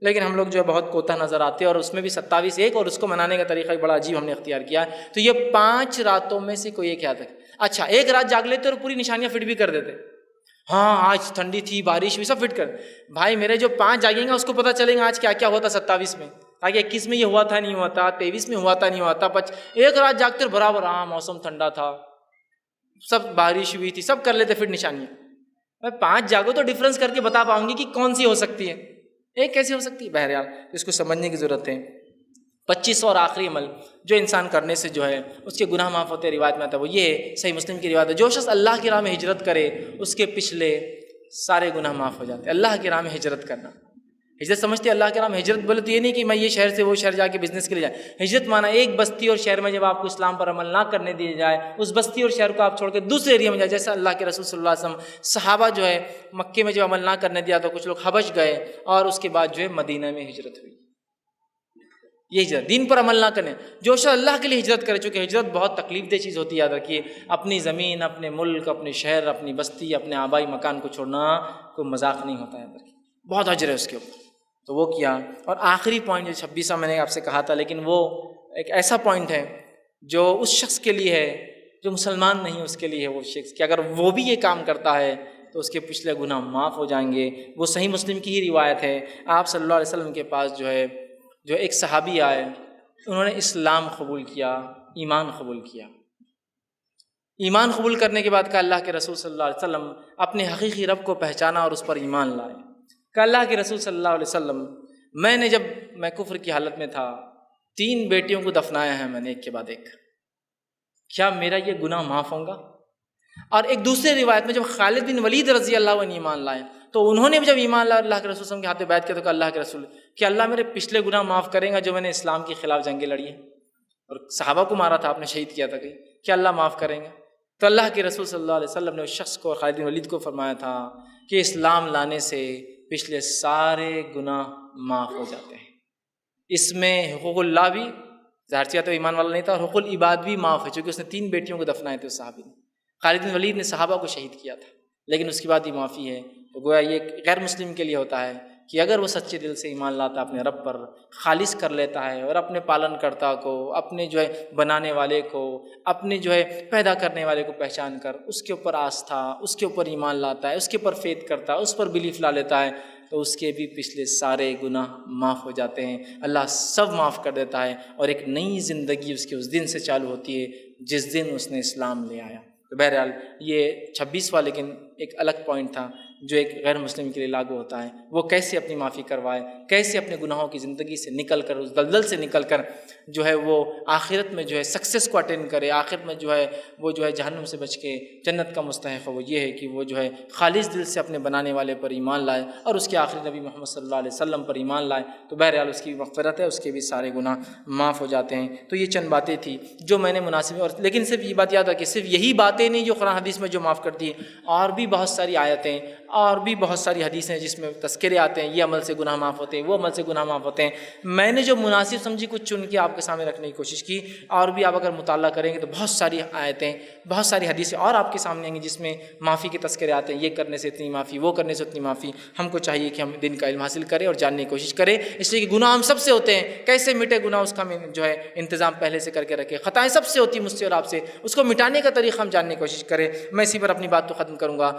لیکن ہم لوگ جو ہے بہت کوتا نظر آتے ہیں، اور اس میں بھی 27 ایک، اور اس کو منانے کا طریقہ بڑا عجیب ہم نے اختیار کیا ہے۔ تو یہ 5 راتوں میں سے کوئی ایک یاد ہے۔ اچھا ایک رات جاگ لیتے اور پوری نشانیاں فٹ بھی کر دیتے، ہاں آج ٹھنڈی تھی، بارش بھی، سب فٹ کر، بھائی میرے جو 5 جاگیں گا اس کو پتہ چلیں گا آج کیا کیا ہوا تھا 27 میں، تاکہ 21 میں یہ ہوا تھا نہیں ہوا تھا، 23 میں ہوا تھا نہیں ہوا تھا، ایک رات جاگتے اور برابر ہاں موسم ٹھنڈا تھا، سب بارش ہوئی تھی، سب کر لیتے فٹ نشانیاں۔ 5 جاگو تو ڈفرنس کر کے بتا پاؤں گی کہ کون سی ہو سکتی ہے، ایک کیسی ہو سکتی ہے؟ بہرحال اس کو سمجھنے کی ضرورت ہے۔ 25 اور آخری عمل جو انسان کرنے سے جو ہے اس کے گناہ معاف ہوتے ہیں، روایت میں آتا ہے وہ یہ ہے، صحیح مسلم کی روایت ہے، جو شخص اللہ کی راہ میں ہجرت کرے اس کے پچھلے سارے گناہ معاف ہو جاتے ہیں۔ اللہ کی راہ میں ہجرت کرنا، ہجرت سمجھتے اللہ کے راہ میں ہجرت بولے تو یہ نہیں کہ میں یہ شہر سے وہ شہر جا کے بزنس کے لیے جائے، ہجرت مانا ایک بستی اور شہر میں جب آپ کو اسلام پر عمل نہ کرنے دیے جائے، اس بستی اور شہر کو آپ چھوڑ کے دوسرے ایریا میں جائے، جیسا اللہ کے رسول صلی اللہ علیہ وسلم صحابہ جو ہے مکے میں جو عمل نہ کرنے دیا تو کچھ لوگ حبش گئے، اور اس کے بعد جو ہے مدینہ میں ہجرت ہوئی۔ یہ ہجرت دین پر عمل نہ کرنے، جو شخص اللہ کے لیے ہجرت کرے، چونکہ ہجرت بہت تکلیف دہ چیز ہوتی ہے، یاد رکھیے، اپنی زمین، اپنے ملک، اپنے شہر، اپنی بستی، اپنے آبائی مکان کو چھوڑنا کوئی مذاق نہیں ہوتا ہے، یاد رکھیے بہت اجر ہے اس کے اوپر۔ تو وہ کیا، اور آخری پوائنٹ جو 26واں میں نے آپ سے کہا تھا، لیکن وہ ایک ایسا پوائنٹ ہے جو اس شخص کے لیے ہے جو مسلمان نہیں اس کے لیے ہے، وہ شخص کہ اگر وہ بھی یہ کام کرتا ہے تو اس کے پچھلے گناہ معاف ہو جائیں گے۔ وہ صحیح مسلم کی ہی روایت ہے، آپ صلی اللہ علیہ وسلم کے پاس جو ایک صحابی آئے، انہوں نے اسلام قبول کیا، ایمان قبول کیا۔ ایمان قبول کرنے کے بعد کہا اللہ کے رسول صلی اللہ علیہ وسلم اپنے حقیقی رب کو پہچانا اور اس پر ایمان لائے۔ کہ اللہ کے رسول صلی اللہ علیہ وسلم جب میں کفر کی حالت میں تھا 3 بیٹیوں کو دفنایا ہے میں نے ایک کے بعد ایک۔ کیا میرا یہ گناہ معاف ہوگا؟ اور ایک دوسری روایت میں جب خالد بن ولید رضی اللہ عنہ ایمان لائے تو انہوں نے بھی جب ایمان لایا اللہ کے رسول صلی اللہ علیہ وسلم کے ہاتھ بیعت کیا تو کہا اللہ کے رسول کہ اللہ میرے پچھلے گناہ معاف کرے گا جو میں نے اسلام کے خلاف جنگیں لڑی ہیں اور صحابہ کو مارا تھا، آپ نے شہید کیا تھا، کہ اللہ معاف کریں گے؟ تو اللہ کے رسول صلی اللہ علیہ وسلم نے اس شخص کو، خالد بن ولید کو فرمایا تھا کہ اسلام لانے سے پچھلے سارے گناہ معاف ہو جاتے ہیں۔ اس میں حقوق اللہ بھی ظاہر سی بات ہے ایمان والا نہیں تھا، اور حقوق العباد بھی معاف ہے، چونکہ اس نے 3 بیٹیوں کو دفنائے تھے اس صحابی نے۔ خالد بن ولید نے صحابہ کو شہید کیا تھا، لیکن اس کے بعد یہ معافی ہے۔ تو گویا یہ غیر مسلم کے لیے ہوتا ہے کہ اگر وہ سچے دل سے ایمان لاتا ہے، اپنے رب پر خالص کر لیتا ہے اور اپنے پالن کرتا کو، اپنے بنانے والے کو، اپنے پیدا کرنے والے کو پہچان کر اس کے اوپر آستھا، اس کے اوپر ایمان لاتا ہے، اس کے اوپر فیتھ کرتا ہے، اس پر بلیف لا لیتا ہے، تو اس کے بھی پچھلے سارے گناہ معاف ہو جاتے ہیں، اللہ سب معاف کر دیتا ہے، اور ایک نئی زندگی اس کے اس دن سے چالو ہوتی ہے جس دن اس نے اسلام لے آیا۔ تو بہرحال یہ 26واں لیکن ایک الگ پوائنٹ تھا جو ایک غیر مسلم کے لیے لاگو ہوتا ہے، وہ کیسے اپنی معافی کروائے، کیسے اپنے گناہوں کی زندگی سے نکل کر، اس دلدل سے نکل کر وہ آخرت میں سکسیس کو اٹینڈ کرے، آخرت میں وہ جہنم سے بچ کے جنت کا مستحق ہے۔ وہ یہ ہے کہ وہ خالص دل سے اپنے بنانے والے پر ایمان لائے اور اس کے آخری نبی محمد صلی اللہ علیہ وسلم پر ایمان لائے، تو بہرحال اس کی مغفرت ہے، اس کے بھی سارے گناہ معاف ہو جاتے ہیں۔ تو یہ چند باتیں تھیں جو میں نے مناسب، اور لیکن صرف یہ بات یاد رکھیں، صرف یہی باتیں نہیں جو قرآن حدیث میں جو معاف کرتی ہیں، اور بھی بہت ساری آیتیں اور بھی بہت ساری حدیثیں جس میں تذکرے آتے ہیں، یہ عمل سے گناہ معاف ہوتے ہیں، وہ عمل سے گناہ معاف ہوتے ہیں۔ میں نے جو مناسب سمجھی کچھ چن کے آپ کے سامنے رکھنے کی کوشش کی، اور بھی آپ اگر مطالعہ کریں گے تو بہت ساری آیتیں، بہت ساری حدیثیں اور آپ کے سامنے آئیں گی جس میں معافی کے تذکرے آتے ہیں، یہ کرنے سے اتنی معافی، وہ کرنے سے اتنی معافی۔ ہم کو چاہیے کہ ہم دین کا علم حاصل کریں اور جاننے کی کوشش کریں، اس لیے کہ گناہ ہم سب سے ہوتے ہیں، کیسے مٹے گناہ اس کا ہم انتظام پہلے سے کر کے رکھیں۔ خطائیں سب سے ہوتی ہیں، مجھ سے اور آپ سے، اس کو مٹانے کا طریقہ ہم جاننے کی کوشش کریں۔ میں اسی پر اپنی بات کو ختم کروں گا۔